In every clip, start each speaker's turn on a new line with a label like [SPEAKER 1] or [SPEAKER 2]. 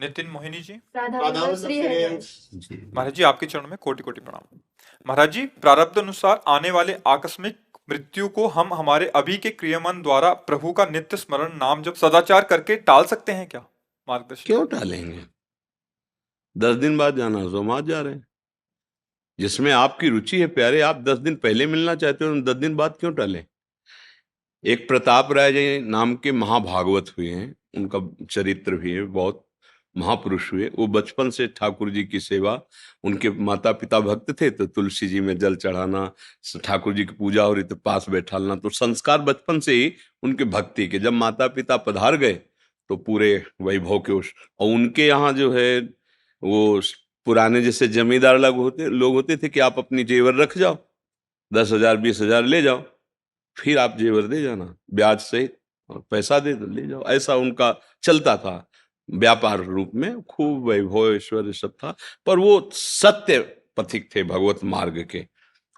[SPEAKER 1] नितिन मोहिनी जी।
[SPEAKER 2] राधा
[SPEAKER 3] राधा
[SPEAKER 2] वल्लभ
[SPEAKER 3] वल्लभ
[SPEAKER 2] श्री
[SPEAKER 3] श्री
[SPEAKER 2] हरे।
[SPEAKER 3] हरेश।
[SPEAKER 4] जी
[SPEAKER 1] महाराज जी आपके चरणों में कोटि कोटि प्रणाम। महाराज जी, प्रारब्ध अनुसार आने वाले आकस्मिक मृत्यु को हम हमारे अभी के क्रियामान द्वारा प्रभु का नित्य स्मरण नाम जप सदाचार करके टाल सकते हैं क्या? मार्गदर्शन।
[SPEAKER 4] क्यों टालेंगे? 10 दिन बाद जाना तो हम आज जा रहे हैं। जिसमें आपकी रुचि है प्यारे, आप 10 दिन पहले मिलना चाहते हो, 10 दिन बाद क्यों टालें? एक प्रताप राय जी नाम के महाभागवत हुए हैं, उनका चरित्र भी है, बहुत महापुरुष हुए। वो बचपन से ठाकुर जी की सेवा, उनके माता पिता भक्त थे तो तुलसी जी में जल चढ़ाना, ठाकुर जी की पूजा हो रही तो पास बैठालना, तो संस्कार बचपन से ही उनके भक्ति के। जब माता पिता पधार गए तो पूरे वैभव के और उनके यहाँ जो है वो पुराने जैसे जमींदार लोग होते थे कि आप अपनी जेवर रख जाओ, 10,000 20,000 ले जाओ, फिर आप जेवर दे जाना ब्याज सहित, और पैसा दे दो ले जाओ। ऐसा उनका चलता था, व्यापार रूप में खूब वैभव ऐश्वर्य सब था। पर वो सत्य पथिक थे भगवत मार्ग के,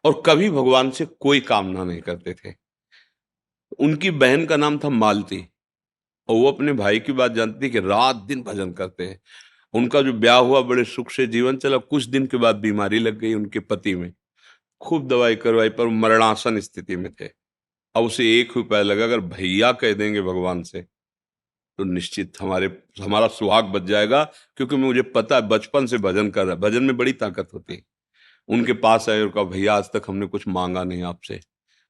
[SPEAKER 4] और कभी भगवान से कोई कामना नहीं करते थे। उनकी बहन का नाम था मालती, और वो अपने भाई की बात जानती थी कि रात दिन भजन करते हैं। उनका जो ब्याह हुआ बड़े सुख से जीवन चला, कुछ दिन के बाद बीमारी लग गई उनके पति में, खूब दवाई करवाई पर मरणासन स्थिति में थे। अब उसे एक ही उपाय लगा, अगर भैया कह देंगे भगवान से तो निश्चित हमारा सुहाग बच जाएगा, क्योंकि मुझे पता है बचपन से भजन कर रहा है, भजन में बड़ी ताकत होती है। उनके पास आए और कहा, भैया आज तक हमने कुछ मांगा नहीं आपसे,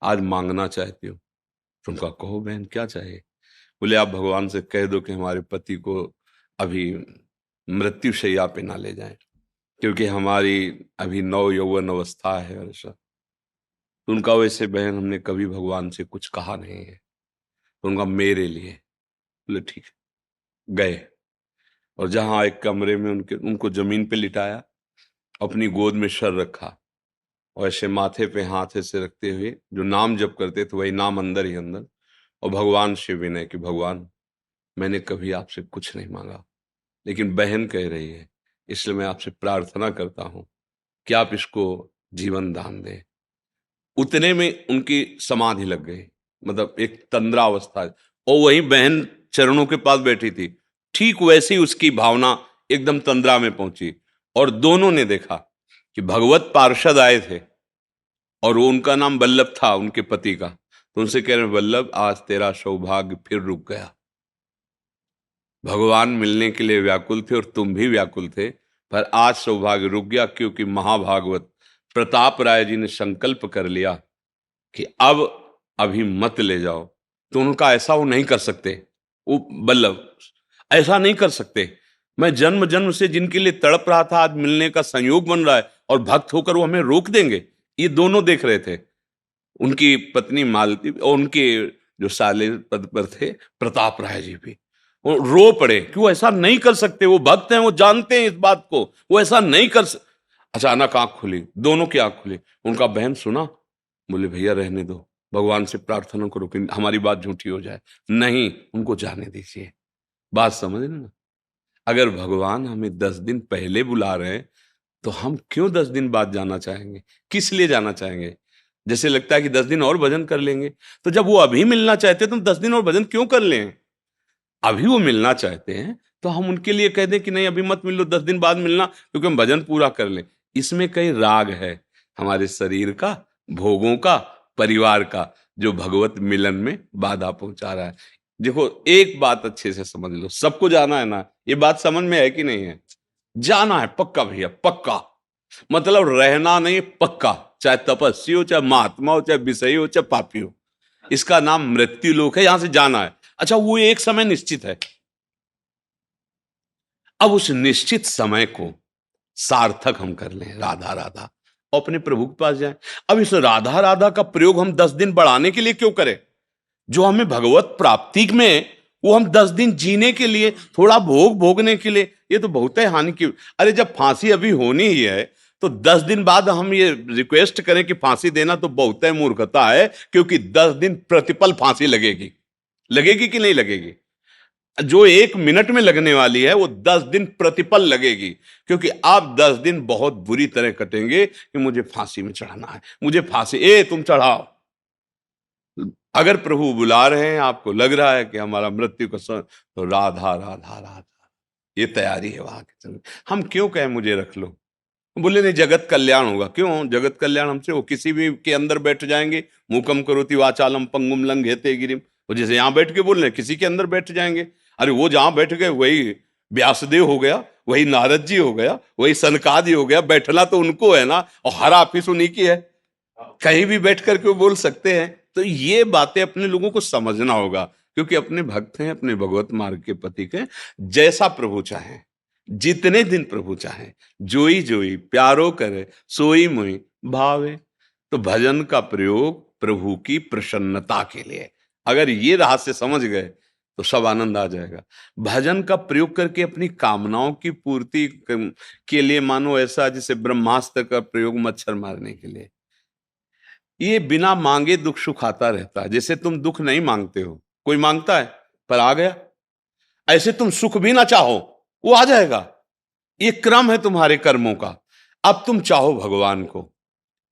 [SPEAKER 4] आज मांगना चाहती हूँ। तो उनका, कहो बहन क्या चाहिए? बोले आप भगवान से कह दो कि हमारे पति को अभी मृत्यु शैया पे ना ले जाएं, क्योंकि हमारी अभी नव यौवन अवस्था है। और ऐसा तो उनका, वैसे बहन हमने कभी भगवान से कुछ कहा नहीं है। तो उनका, मेरे लिए। बोले ठीक है। गए और जहां एक कमरे में उनको जमीन पे लिटाया, अपनी गोद में सर रखा, और ऐसे माथे पे हाथ ऐसे रखते हुए जो नाम जप करते थे वही नाम अंदर ही अंदर, और भगवान से विनय कि भगवान मैंने कभी आपसे कुछ नहीं मांगा, लेकिन बहन कह रही है, इसलिए मैं आपसे प्रार्थना करता हूं कि आप इसको जीवन दान दें। उतने में उनकी समाधि लग गई, मतलब एक तंद्रा अवस्था, और वही बहन चरणों के पास बैठी थी, ठीक वैसी उसकी भावना एकदम तंद्रा में पहुंची। और दोनों ने देखा कि भगवत पार्षद आए थे, और वो उनका नाम वल्लभ था उनके पति का। तो उनसे कह रहे, वल्लभ आज तेरा सौभाग्य फिर रुक गया। भगवान मिलने के लिए व्याकुल थे और तुम भी व्याकुल थे, पर आज सौभाग्य रुक गया, क्योंकि महाभागवत प्रताप राय जी ने संकल्प कर लिया कि अब अभी मत ले जाओ। तो उनका ऐसा वो नहीं कर सकते, वो वल्लभ ऐसा नहीं कर सकते। मैं जन्म जन्म से जिनके लिए तड़प रहा था, आज मिलने का संयोग बन रहा है, और भक्त होकर वो हमें रोक देंगे? ये दोनों देख रहे थे, उनकी पत्नी मालती और उनके जो साले पद पर थे प्रताप राय जी भी। वो रो पड़े कि वो ऐसा नहीं कर सकते, वो भक्त हैं, वो जानते हैं इस बात को, वो ऐसा नहीं कर सकते। अचानक आंख खुली, दोनों की आंख खुली। उनका, बहन सुना? बोले भैया रहने दो, भगवान से प्रार्थना करो कि हमारी बात झूठी हो जाए। नहीं, उनको जाने दीजिए। बात समझ रहे ना? अगर भगवान हमें 10 दिन पहले बुला रहे हैं तो हम क्यों 10 दिन बाद जाना चाहेंगे? किस लिए जाना चाहेंगे? जैसे लगता है कि 10 दिन और भजन कर लेंगे। तो जब वो अभी मिलना चाहते हैं तो 10 दिन और भजन क्यों कर लें? अभी वो मिलना चाहते हैं तो हम उनके लिए कह दें कि नहीं अभी मत मिलो, 10 दिन बाद मिलना, क्योंकि हम भजन पूरा कर लें। इसमें कई राग है हमारे शरीर का, भोगों का, परिवार का, जो भगवत मिलन में बाधा पहुंचा रहा है। देखो एक बात अच्छे से समझ लो, सबको जाना है ना, ये बात समझ में है कि नहीं है? जाना है पक्का भैया, पक्का। मतलब रहना नहीं, पक्का। चाहे तपस्वी हो, चाहे महात्मा हो, चाहे विषयी हो, चाहे पापी हो, इसका नाम मृत्यु लोक है, यहां से जाना है। अच्छा, वो एक समय निश्चित है। अब उस निश्चित समय को सार्थक हम कर लें, राधा राधा, और अपने प्रभु के पास जाएं। अब इस राधा राधा का प्रयोग हम 10 दिन बढ़ाने के लिए क्यों करें? जो हमें भगवत प्राप्ति में, वो हम 10 दिन जीने के लिए, थोड़ा भोग भोगने के लिए, ये तो बहुत है हानि की। अरे जब फांसी अभी होनी ही है तो 10 दिन बाद हम ये रिक्वेस्ट करें कि फांसी देना, तो बहुत है मूर्खता है, क्योंकि 10 दिन प्रतिपल फांसी लगेगी। लगेगी कि नहीं लगेगी? जो 1 मिनट में लगने वाली है वो 10 दिन प्रतिपल लगेगी, क्योंकि आप 10 दिन बहुत बुरी तरह कटेंगे कि मुझे फांसी में चढ़ाना है, मुझे फांसी, तुम चढ़ाओ। अगर प्रभु बुला रहे हैं, आपको लग रहा है कि हमारा मृत्यु का समय, तो राधा राधा राधा, ये तैयारी है वहां के चलने। हम क्यों कहें मुझे रख लो, बोले नहीं जगत कल्याण होगा। क्यों जगत कल्याण हमसे? वो किसी भी के अंदर बैठ जाएंगे, मूकम करोति वाचालम पंगुम लंघयते गिरिम, वो जैसे यहाँ बैठ के बोल रहे हैं किसी के अंदर बैठ जाएंगे। अरे वो जहां बैठ गए वही व्यासदेव हो गया, वही नारद जी हो गया, वही सनकादि हो गया। बैठना तो उनको है ना, और हर ऑफिस उन्हीं की है, कहीं भी बैठ करके वो बोल सकते हैं। तो ये बातें अपने लोगों को समझना होगा, क्योंकि अपने भक्त हैं, अपने भगवत मार्ग के पथिक हैं। जैसा प्रभु चाहे, जितने दिन प्रभु चाहे, जोई जोई प्यारो करे, सोई मोई भावे। तो भजन का प्रयोग प्रभु की प्रसन्नता के लिए, अगर ये रहस्य समझ गए तो सब आनंद आ जाएगा। भजन का प्रयोग करके अपनी कामनाओं की पूर्ति के लिए, मानो ऐसा जैसे ब्रह्मास्त्र का प्रयोग मच्छर मारने के लिए, ये बिना मांगे दुख सुख आता रहता है। जैसे तुम दुख नहीं मांगते हो, कोई मांगता है पर आ गया, ऐसे तुम सुख भी ना चाहो वो आ जाएगा। ये क्रम है तुम्हारे कर्मों का। अब तुम चाहो भगवान को,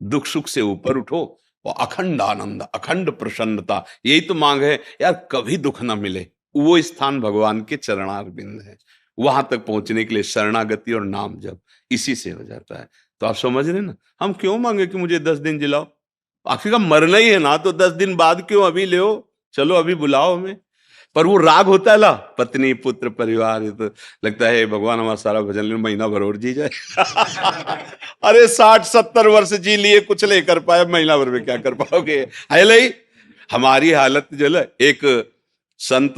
[SPEAKER 4] दुख सुख से ऊपर उठो और अखंड आनंद, अखंड प्रसन्नता, यही तो मांग है यार, कभी दुख ना मिले। वो स्थान भगवान के चरणारविंद है। वहां तक पहुंचने के लिए शरणागति और नाम जप, इसी से हो जाता है। तो आप समझ रहे ना, हम क्यों मांगे कि मुझे 10 दिन जिलाओ? आखिर का मरना ही है ना, तो 10 दिन बाद क्यों, अभी ले, चलो अभी बुलाओ हमें। पर वो राग होता है ला, पत्नी पुत्र परिवार, ये तो लगता है भगवान हमारा सारा भजन ले, महीना भर और जी जाए। अरे 60-70 वर्ष जी लिए, कुछ नहीं कर पाए, महीना भर में क्या कर पाओगे? है नहीं हमारी हालत जो है। एक संत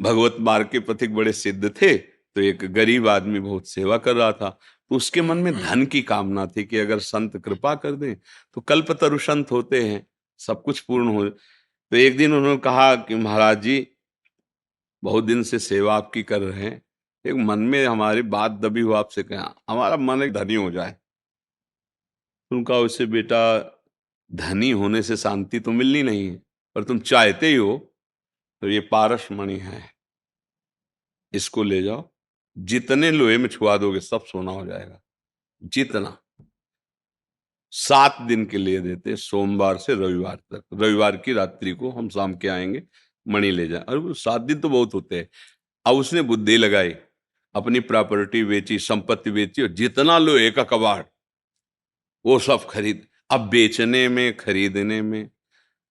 [SPEAKER 4] भगवत मार्ग के पथिक बड़े सिद्ध थे, तो एक गरीब आदमी बहुत सेवा कर रहा था, तो उसके मन में धन की कामना थी कि अगर संत कृपा कर दें तो कल्पतरु संत होते हैं, सब कुछ पूर्ण हो। तो एक दिन उन्होंने कहा कि महाराज जी, बहुत दिन से सेवा आपकी कर रहे हैं, एक मन में हमारी बात दबी हो आपसे, कहा हमारा मन एक धनी हो जाए। उनका उससे बेटा, धनी होने से शांति तो मिलनी नहीं है, पर तुम चाहते ही हो तो ये पारस मणि है, इसको ले जाओ, जितने लोहे में छुआ दोगे सब सोना हो जाएगा। जितना 7 दिन के लिए देते, सोमवार से रविवार तक, रविवार की रात्रि को हम शाम के आएंगे, मणि ले जाए। और 7 दिन तो बहुत होते हैं। अब उसने बुद्धि लगाई, अपनी प्रॉपर्टी बेची, संपत्ति बेची, और जितना लोहे का कबाड़ वो सब खरीद। अब बेचने में खरीदने में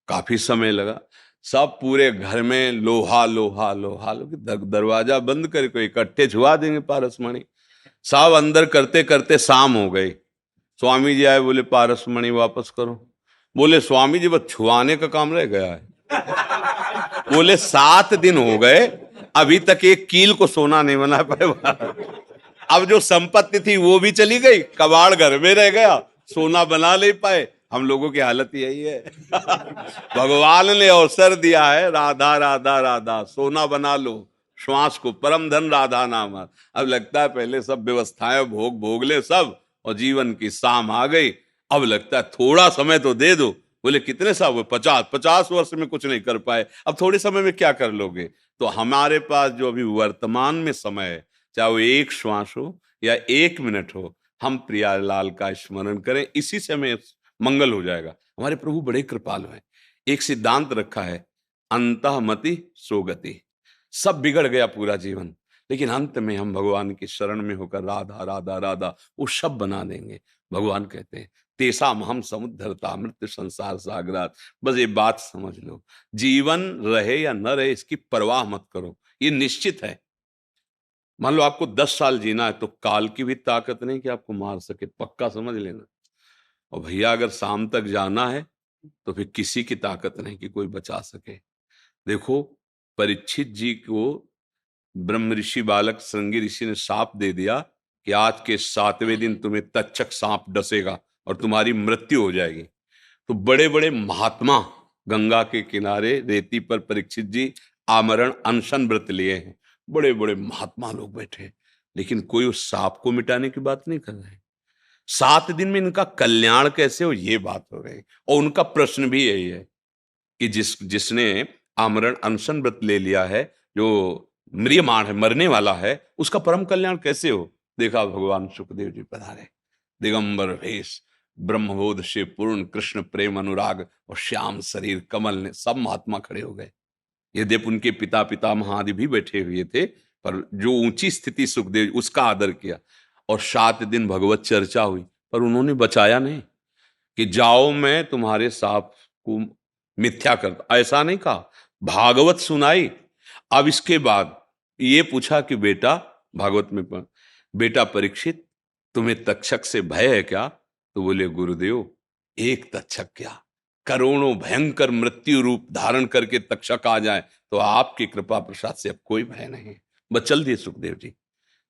[SPEAKER 4] काफी समय लगा। सब पूरे घर में लोहा लोहा लोहा लोहा, दरवाजा बंद करके इकट्ठे छुआ देंगे पारसमणि। सब अंदर करते करते शाम हो गई। स्वामी जी आए, बोले पारसमणि वापस करो। बोले स्वामी जी बस छुआने का काम रह गया है। बोले 7 दिन हो गए, अभी तक एक कील को सोना नहीं बना पाए। अब जो संपत्ति थी वो भी चली गई, कबाड़ घर में रह गया, सोना बना नहीं पाए। हम लोगों की हालत यही है। भगवान ने अवसर दिया है, राधा राधा राधा, सोना बना लो श्वास को, परम धन राधा नाम। अब लगता है पहले सब व्यवस्थाएं भोग भोग ले सब, और जीवन की शाम आ गई। अब लगता है थोड़ा समय तो दे दो। बोले कितने साल? 50 वर्ष में कुछ नहीं कर पाए, अब थोड़े समय में क्या कर लोगे? तो हमारे पास जो अभी वर्तमान में समय है, चाहे वो एक श्वास हो या 1 मिनट हो, हम प्रियालाल का स्मरण करें, इसी से हमें मंगल हो जाएगा। हमारे प्रभु बड़े कृपालु हैं। एक सिद्धांत रखा है, अंतःमति सोगति। सब बिगड़ गया पूरा जीवन, लेकिन अंत में हम भगवान की शरण में होकर राधा राधा राधा वो सब बना देंगे। भगवान कहते हैं तेसाम हम समुद्धरता मृत्यु संसार सागरात। बस ये बात समझ लो, जीवन रहे या न रहे इसकी परवाह मत करो, ये निश्चित है। मान लो आपको 10 साल जीना है, तो काल की भी ताकत नहीं कि आपको मार सके, पक्का समझ लेना। और भैया अगर शाम तक जाना है तो फिर किसी की ताकत नहीं कि कोई बचा सके। देखो परीक्षित जी को ब्रह्म ऋषि बालक श्रृंगी ऋषि ने शाप दे दिया कि आज के 7वें दिन तुम्हें तक्षक सांप डसेगा और तुम्हारी मृत्यु हो जाएगी। तो बड़े बड़े महात्मा गंगा के किनारे रेती पर परीक्षित जी आमरण अनशन व्रत लिए हैं। बड़े बड़े महात्मा लोग बैठे, लेकिन कोई उस सांप को मिटाने की बात नहीं कर रहे। 7 दिन में इनका कल्याण कैसे हो, ये बात हो रही। और उनका प्रश्न भी यही है कि जिसने आमरण अनशन व्रत ले लिया है, जो म्रियमाण है, मरने वाला है, उसका परम कल्याण कैसे हो? देखा भगवान सुखदेव जी पधारे, दिगंबर भेष, ब्रह्मबोध से पूर्ण, कृष्ण प्रेम अनुराग और श्याम शरीर कमल ने, सब महात्मा खड़े हो गए। यद्यपि उनके पिता पितामह आदि भी बैठे हुए थे, पर जो ऊंची स्थिति सुखदेव उसका आदर किया, और 7 दिन भगवत चर्चा हुई, पर उन्होंने बचाया नहीं कि जाओ मैं तुम्हारे साप को मिथ्या करता, ऐसा नहीं कहा, भागवत सुनाई। अब इसके बाद ये पूछा कि बेटा, भागवत में बेटा परीक्षित, तुम्हें तक्षक से भय है क्या? तो बोले गुरुदेव, एक तक्षक क्या, करोड़ों भयंकर मृत्यु रूप धारण करके तक्षक आ जाए तो आपकी कृपा प्रसाद से अब कोई भय नहीं। बस चल दिए सुखदेव जी,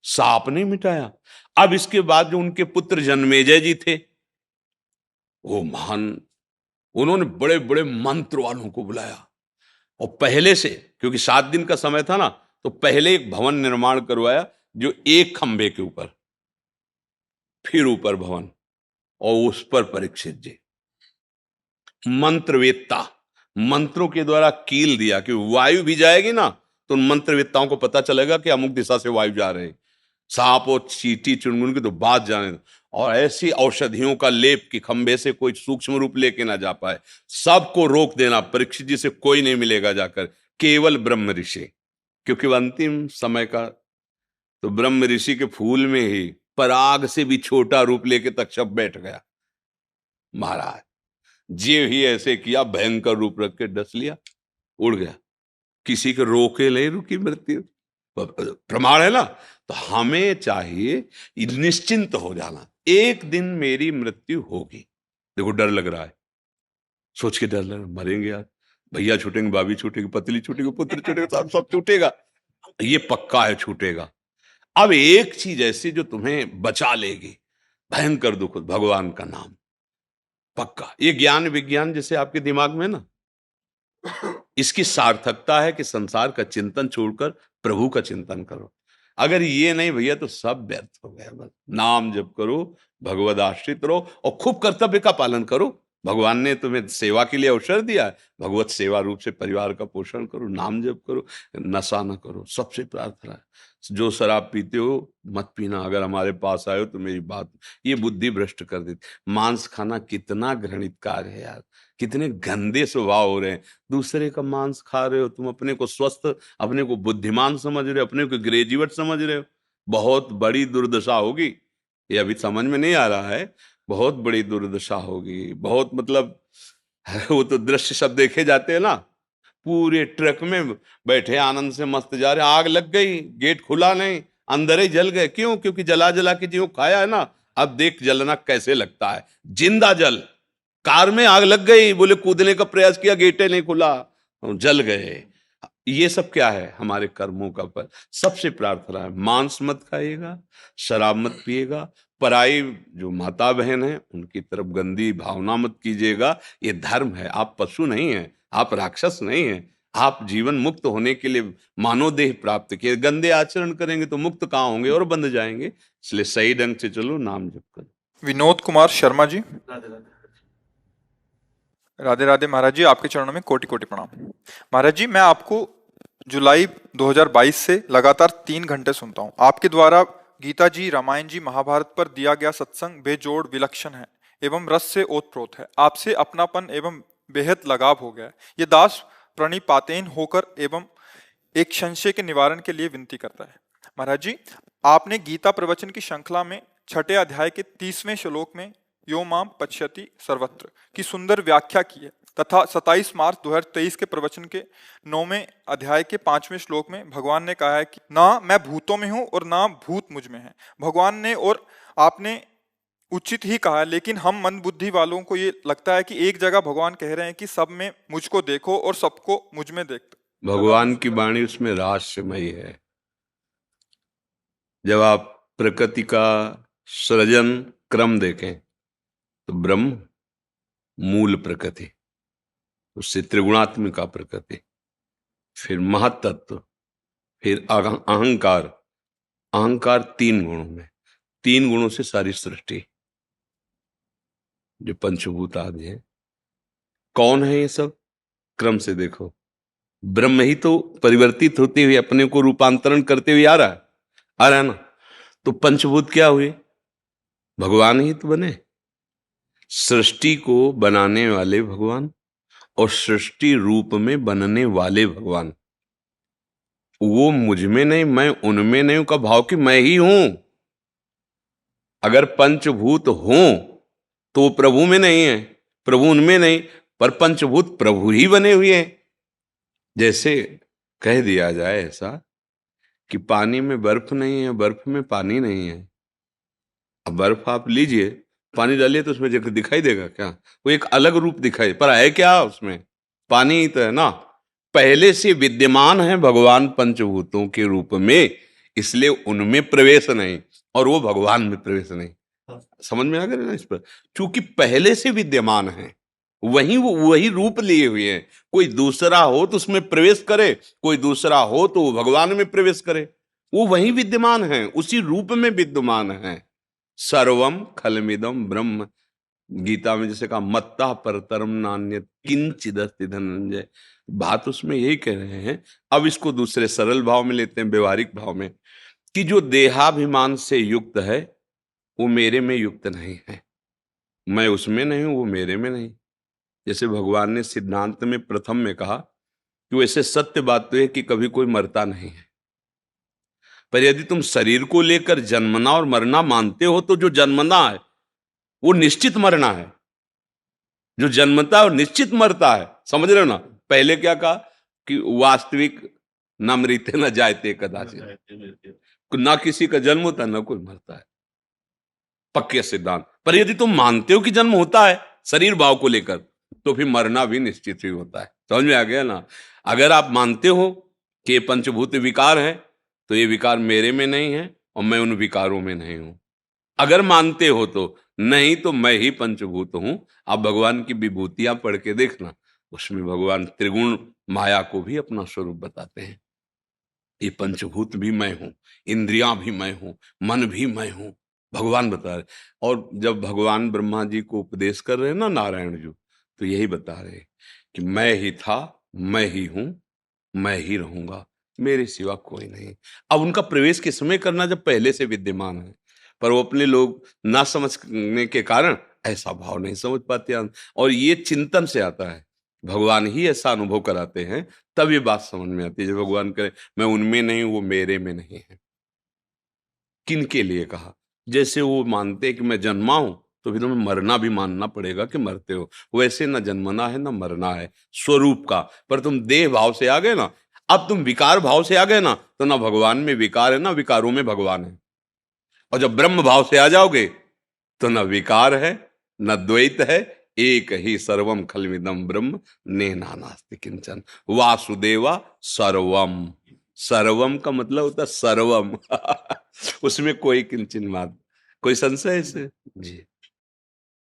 [SPEAKER 4] सांप नहीं मिटाया। अब इसके बाद जो उनके पुत्र जन्मेजय जी थे, वो महान, उन्होंने बड़े बड़े मंत्र वालों को बुलाया, और पहले से, क्योंकि 7 दिन का समय था ना, तो पहले एक भवन निर्माण करवाया जो एक खंभे के ऊपर, फिर ऊपर भवन, और उस पर परीक्षित जी मंत्रवेत्ता, मंत्रों के द्वारा कील दिया कि वायु भी जाएगी ना तो उन मंत्रवेत्ताओं को पता चलेगा कि अमुक दिशा से वायु जा रहे, सांप और चींटी चुनमुन की तो बात जाने दो। और ऐसी औषधियों का लेप कि खंबे से कोई सूक्ष्म रूप लेके ना जा पाए, सबको रोक देना, परीक्षित जी से कोई नहीं मिलेगा जाकर, केवल ब्रह्म ऋषि, क्योंकि अंतिम समय का, तो ब्रह्म ऋषि के फूल में ही पराग से भी छोटा रूप लेके तक्षक बैठ गया। महाराज जे ही ऐसे किया, भयंकर रूप रख के डस लिया, उड़ गया, किसी के रोके नहीं रुकी मृत्यु। प्रमाण है ना। तो हमें चाहिए निश्चिंत हो जाना, एक दिन मेरी मृत्यु होगी। देखो डर लग रहा है, सोच के डर लग रहा है, मरेंगे यार, भैया छूटेंगे, भाभी छूटेगी, पत्नी छूटेगी, पुत्र छूटेगा, सब छूटेगा, ये पक्का है छूटेगा। अब एक चीज ऐसी जो तुम्हें बचा लेगी, भयंकर दुख, भगवान का नाम, पक्का। ये ज्ञान विज्ञान जैसे आपके दिमाग में ना, इसकी सार्थकता है कि संसार का चिंतन छोड़कर प्रभु का चिंतन करो। अगर ये नहीं भैया तो सब व्यर्थ हो गया। बस नाम जप करो, भगवद आश्रित रहो, और खूब कर्तव्य का पालन करो। भगवान ने तुम्हें सेवा के लिए अवसर दिया है, भगवत सेवा रूप से परिवार का पोषण करो, नाम जप करो, नशा न करो। सबसे प्रार्थना है, जो शराब पीते हो मत पीना, अगर हमारे पास आए हो तो मेरी बात, ये बुद्धि भ्रष्ट कर देती। मांस खाना कितना घृणित कार्य है यार, कितने गंदे स्वभाव हो रहे हैं। दूसरे का मांस खा रहे हो, तुम अपने को स्वस्थ, अपने को बुद्धिमान समझ रहे हो, अपने को ग्रेजुएट समझ रहे हो। बहुत बड़ी दुर्दशा होगी, ये अभी समझ में नहीं आ रहा है, बहुत बड़ी दुर्दशा होगी, बहुत मतलब वो तो दृश्य सब देखे जाते हैं ना, पूरे ट्रक में बैठे आनंद से मस्त जा रहे, आग लग गई, गेट खुला नहीं, अंदर ही जल गए। क्यों? क्योंकि जला जला के जो खाया है ना, अब देख जलना कैसे लगता है, जिंदा जल। कार में आग लग गई, बोले कूदने का प्रयास किया, गेटे नहीं खुला, जल गए। ये सब क्या है? हमारे कर्मों का फल। सबसे प्रार्थना है, मांस मत खाइएगा, शराब मत पिएगा, पराई जो माता बहन है उनकी तरफ गंदी भावना मत कीजिएगा। ये धर्म है, आप पशु नहीं हैं, आप राक्षस नहीं हैं, आप जीवन मुक्त होने के लिए मानव देह प्राप्त किए। गंदे आचरण करेंगे तो मुक्त कहाँ होंगे, और बंध जाएंगे। इसलिए सही ढंग से चलो, नाम जप करो।
[SPEAKER 1] विनोद कुमार शर्मा जी, राधे राधे महाराज जी, आपके चरणों में कोटि कोटि प्रणाम। महाराज जी, मैं आपको जुलाई 2022 से लगातार 3 घंटे सुनता हूँ। आपके द्वारा गीता जी, रामायण जी, महाभारत पर दिया गया सत्संग बेजोड़ विलक्षण है एवं रस से ओतप्रोत है। आपसे अपनापन एवं बेहद लगाव हो गया है। ये दास प्रणिपातेन होकर एवं एक संशय के निवारण के लिए विनती करता है। महाराज जी, आपने गीता प्रवचन की श्रृंखला में 6ठे अध्याय के 30वें श्लोक में यो माम पश्यति सर्वत्र की सुंदर व्याख्या की है, तथा 27 मार्च 2023 के प्रवचन के 9वें अध्याय के 5वें श्लोक में भगवान ने कहा है कि ना मैं भूतों में हूं और ना भूत मुझ में है। भगवान ने और आपने उचित ही कहा है, लेकिन हम मंद बुद्धि वालों को ये लगता है कि एक जगह भगवान कह रहे हैं कि सब में मुझको देखो और सबको मुझ में देखो।
[SPEAKER 4] भगवान की वाणी उसमें रहस्यमयी है। जब आप प्रकृति का सृजन क्रम देखें तो ब्रह्म मूल प्रकृति, उससे त्रिगुणात्मिका प्रकृति, फिर महत्तत्व, फिर अहंकार। अहंकार 3 गुणों में, 3 गुणों से सारी सृष्टि, जो पंचभूत आदि है। कौन है ये सब? क्रम से देखो, ब्रह्म ही तो परिवर्तित होते हुए अपने को रूपांतरण करते हुए आ रहा है ना। तो पंचभूत क्या हुए? भगवान ही तो बने। सृष्टि को बनाने वाले भगवान और सृष्टि रूप में बनने वाले भगवान। वो मुझ में नहीं, मैं उनमें नहीं हूं का भाव कि मैं ही हूं। अगर पंचभूत हों तो वो प्रभु में नहीं है, प्रभु उनमें नहीं, पर पंचभूत प्रभु ही बने हुए हैं। जैसे कह दिया जाए ऐसा कि पानी में बर्फ नहीं है, बर्फ में पानी नहीं है। अब बर्फ आप लीजिए, पानी डालिए तो उसमें जगह दिखाई देगा क्या? वो एक अलग रूप दिखाई, पर है क्या उसमें? पानी ही तो है ना। पहले से विद्यमान है भगवान पंचभूतों के रूप में, इसलिए उनमें प्रवेश नहीं और वो भगवान में प्रवेश नहीं। समझ में आ गया ना इस पर? क्योंकि पहले से विद्यमान है, वही वो वही रूप लिए हुए हैं। कोई दूसरा हो तो उसमें प्रवेश करे, कोई दूसरा हो तो वो भगवान में प्रवेश करे। वो वही विद्यमान है, उसी रूप में विद्यमान है। सर्वम खलमिदम ब्रह्म। गीता में जैसे कहा मत्ता परतरम नान्यत् किंचिदस्ति धनंजय। बात उसमें यही कह रहे हैं। अब इसको दूसरे सरल भाव में लेते हैं, व्यवहारिक भाव में, कि जो देहाभिमान से युक्त है वो मेरे में युक्त नहीं है। मैं उसमें नहीं हूं, वो मेरे में नहीं। जैसे भगवान ने सिद्धांत में प्रथम में कहा कि वैसे सत्य बात तो है कि कभी कोई मरता नहीं है, पर यदि तुम शरीर को लेकर जन्मना और मरना मानते हो तो जो जन्मना है वो निश्चित मरना है, जो जन्मता है और निश्चित मरता है। समझ रहे हो ना? पहले क्या कहा कि वास्तविक न मृते न जायते कदाचित, ना किसी का जन्म होता है ना कोई मरता है, पक्के सिद्धांत। पर यदि तुम मानते हो कि जन्म होता है शरीर भाव को लेकर, तो फिर मरना भी निश्चित ही होता है। समझ में आ गया ना? अगर आप मानते हो कि ये पंचभूत विकार है तो ये विकार मेरे में नहीं है और मैं उन विकारों में नहीं हूं। अगर मानते हो तो, नहीं तो मैं ही पंचभूत हूं। आप भगवान की विभूतियां पढ़ के देखना, उसमें भगवान त्रिगुण माया को भी अपना स्वरूप बताते हैं। ये पंचभूत भी मैं हूं, इंद्रियां भी मैं हूं, मन भी मैं हूं, भगवान बता रहे। और जब भगवान ब्रह्मा जी को उपदेश कर रहे हैं ना नारायण जी, तो यही बता रहे हैं कि मैं ही था, मैं ही हूं, मैं ही रहूंगा, मेरे सिवा कोई नहीं। अब उनका प्रवेश किस समय करना जब पहले से विद्यमान है? पर वो अपने लोग ना समझने के कारण ऐसा भाव नहीं समझ पाते हैं। और ये चिंतन से आता है, भगवान ही ऐसा अनुभव कराते हैं, तब ये बात समझ में आती है। जब भगवान कहे मैं उनमें नहीं हूं, वो मेरे में नहीं है। किन के लिए कहा? जैसे वो मानते हैं कि मैं जन्मा हूं, तो फिर तुम्हें मरना भी मानना पड़ेगा कि मरते हो। वैसे ना जन्मना है ना मरना है स्वरूप का। पर तुम देह भाव से आ गए ना, अब तुम विकार भाव से आ गए ना, तो ना भगवान में विकार है ना विकारों में भगवान है। और जब ब्रह्म भाव से आ जाओगे तो न विकार है न द्वैत है, एक ही सर्वम खलविदम ब्रह्म नेहा नास्ति किंचन वासुदेवा सर्वम। सर्वम का मतलब होता है सर्वम। उसमें कोई किंचन बात, कोई संशय है इससे? जी,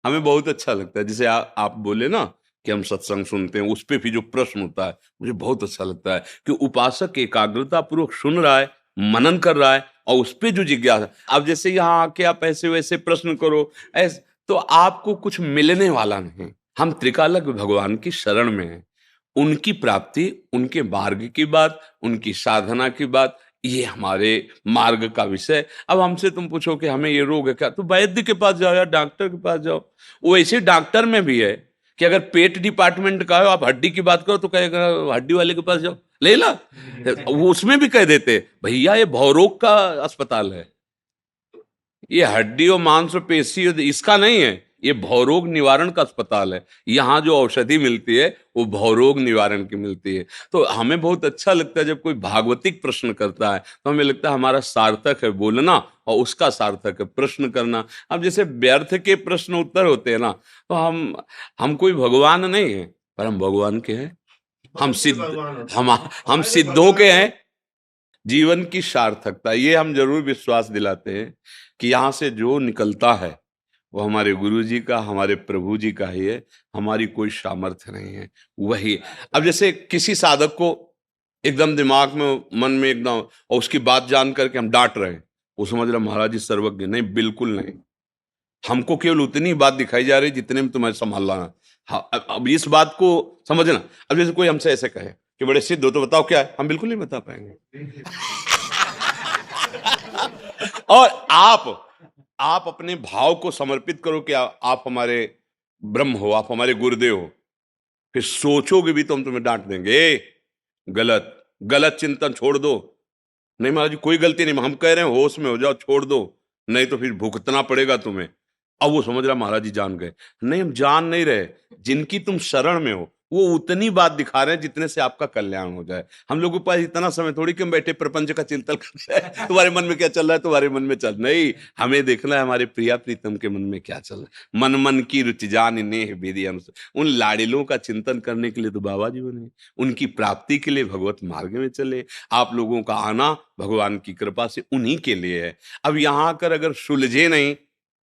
[SPEAKER 4] हमें बहुत अच्छा लगता है। जैसे आप बोले ना कि हम सत्संग सुनते हैं, उस पे भी जो प्रश्न होता है मुझे बहुत अच्छा लगता है कि उपासक एकाग्रता पूर्वक सुन रहा है, मनन कर रहा है, और उस पे जो जिज्ञासा। अब जैसे यहाँ आके आप ऐसे वैसे प्रश्न करो ऐसे, तो आपको कुछ मिलने वाला नहीं। हम त्रिकालक भगवान की शरण में हैं, उनकी प्राप्ति, उनके मार्ग की बात, उनकी साधना की बात, ये हमारे मार्ग का विषय। अब हमसे तुम पूछो कि हमें ये रोग है क्या, तो वैद्य के पास जाओ या डॉक्टर के पास जाओ। वो ऐसे डॉक्टर में भी है कि अगर पेट डिपार्टमेंट का हो, आप हड्डी की बात करो तो कहेगा हड्डी वाले के पास जाओ, ले ला। वो उसमें भी कह देते भैया ये भवरोग का अस्पताल है, ये हड्डी और मांस और पेशी इसका नहीं है, ये भवरोग निवारण का अस्पताल है। यहाँ जो औषधि मिलती है वो भवरोग निवारण की मिलती है। तो हमें बहुत अच्छा लगता है जब कोई भागवतिक प्रश्न करता है, तो हमें लगता है हमारा सार्थक है बोलना और उसका सार्थक है प्रश्न करना। अब जैसे व्यर्थ के प्रश्न उत्तर होते हैं ना, तो हम कोई भगवान नहीं है, पर हम भगवान के हैं। हम सिद्ध, हम सिद्धों के हैं। जीवन की सार्थकता ये हम जरूर विश्वास दिलाते हैं कि यहाँ से जो निकलता है वो हमारे गुरु जी का, हमारे प्रभु जी का ही है। हमारी कोई सामर्थ्य नहीं है, वही। अब जैसे किसी साधक को एकदम दिमाग में, मन में एकदम, और उसकी बात जान करके हम डांट रहे हैं, वो समझ रहा महाराज जी सर्वज्ञ। नहीं, बिल्कुल नहीं। हमको केवल उतनी बात दिखाई जा रही जितने में तुम्हें संभालना है। हाँ, अब इस बात को समझना। अब जैसे कोई हमसे ऐसे कहे कि बड़े सिद्ध हो तो बताओ क्या है, हम बिल्कुल नहीं बता पाएंगे। और आप अपने भाव को समर्पित करो कि आप हमारे ब्रह्म हो, आप हमारे गुरुदेव हो, फिर सोचोगे भी तो हम तुम्हें डांट देंगे, गलत। गलत चिंतन छोड़ दो। नहीं महाराज जी कोई गलती नहीं, हम कह रहे हैं होश में हो जाओ, छोड़ दो, नहीं तो फिर भुगतना पड़ेगा तुम्हें। अब वो समझ रहा महाराज जी जान गए। नहीं हम जान नहीं रहे, जिनकी तुम शरण में हो वो उतनी बात दिखा रहे हैं जितने से आपका कल्याण हो जाए। हम लोगों के पास इतना समय थोड़ी कि हम बैठे प्रपंच का चिंतन करते हैं तुम्हारे मन में क्या चल रहा है, तुम्हारे मन में चल नहीं, हमें देखना है हमारे प्रिया प्रीतम के मन में क्या चल रहा है। मन मन की रुचि जान नेह विधि अनुसार, उन लाडिलों का चिंतन करने के लिए तो बाबा जी बने, उनकी प्राप्ति के लिए भगवत मार्ग में चले। आप लोगों का आना भगवान की कृपा से उन्हीं के लिए है। अब यहां आकर अगर सुलझे नहीं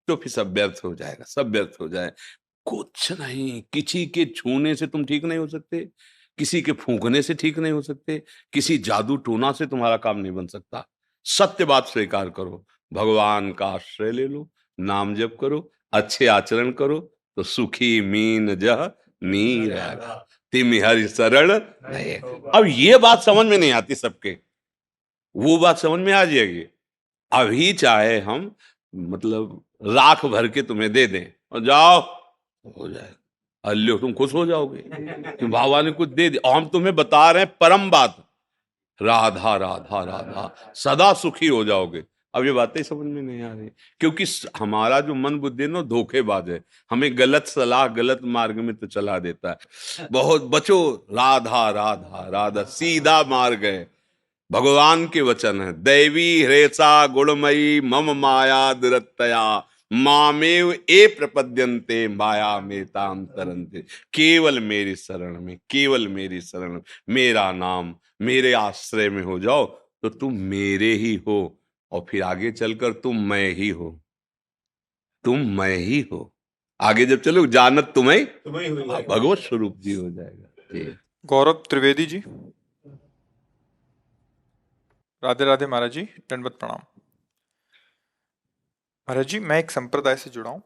[SPEAKER 4] तो फिर सब व्यर्थ हो जाएगा, सब व्यर्थ हो जाए। कुछ नहीं, किसी के छूने से तुम ठीक नहीं हो सकते, किसी के फूंकने से ठीक नहीं हो सकते, किसी जादू टोना से तुम्हारा काम नहीं बन सकता। सत्य बात स्वीकार करो, भगवान का आश्रय ले लो, नाम जप करो, अच्छे आचरण करो, तो सुखी मीन जह नीर तिम हरि शरण नहीं। अब ये बात समझ में नहीं आती सबके, वो बात समझ में आ जाएगी। अभी चाहे हम मतलब राख भर के तुम्हें दे दें और जाओ हो जाएगा, अल्लो तुम खुश हो जाओगे कि बाबा ने कुछ दे दिया। और हम तुम्हें बता रहे हैं परम बात, राधा राधा राधा, सदा सुखी हो जाओगे। अब ये बातें समझ में नहीं आ रही, क्योंकि हमारा जो मन बुद्धि है ना धोखेबाज है, हमें गलत सलाह गलत मार्ग में तो चला देता है। बहुत बचो, राधा राधा राधा सीधा मार्ग है, भगवान के वचन है। दैवी हृषा गुणमयी मम माया दुरतया मामेव ए प्रपद्यन्ते माया में ताम तरन्ते। केवल मेरी शरण में, केवल मेरी शरण में, मेरा नाम मेरे आश्रय में हो जाओ तो तुम मेरे ही हो, और फिर आगे चलकर तुम मैं ही हो, तुम मैं ही हो। आगे जब चलो जानत तुम्हें भगवत स्वरूप जी हो जाएगा जी।
[SPEAKER 1] गौरव त्रिवेदी जी। राधे राधे महाराज जी, दंडवत प्रणाम। महाराज जी मैं एक संप्रदाय से जुड़ा हूँ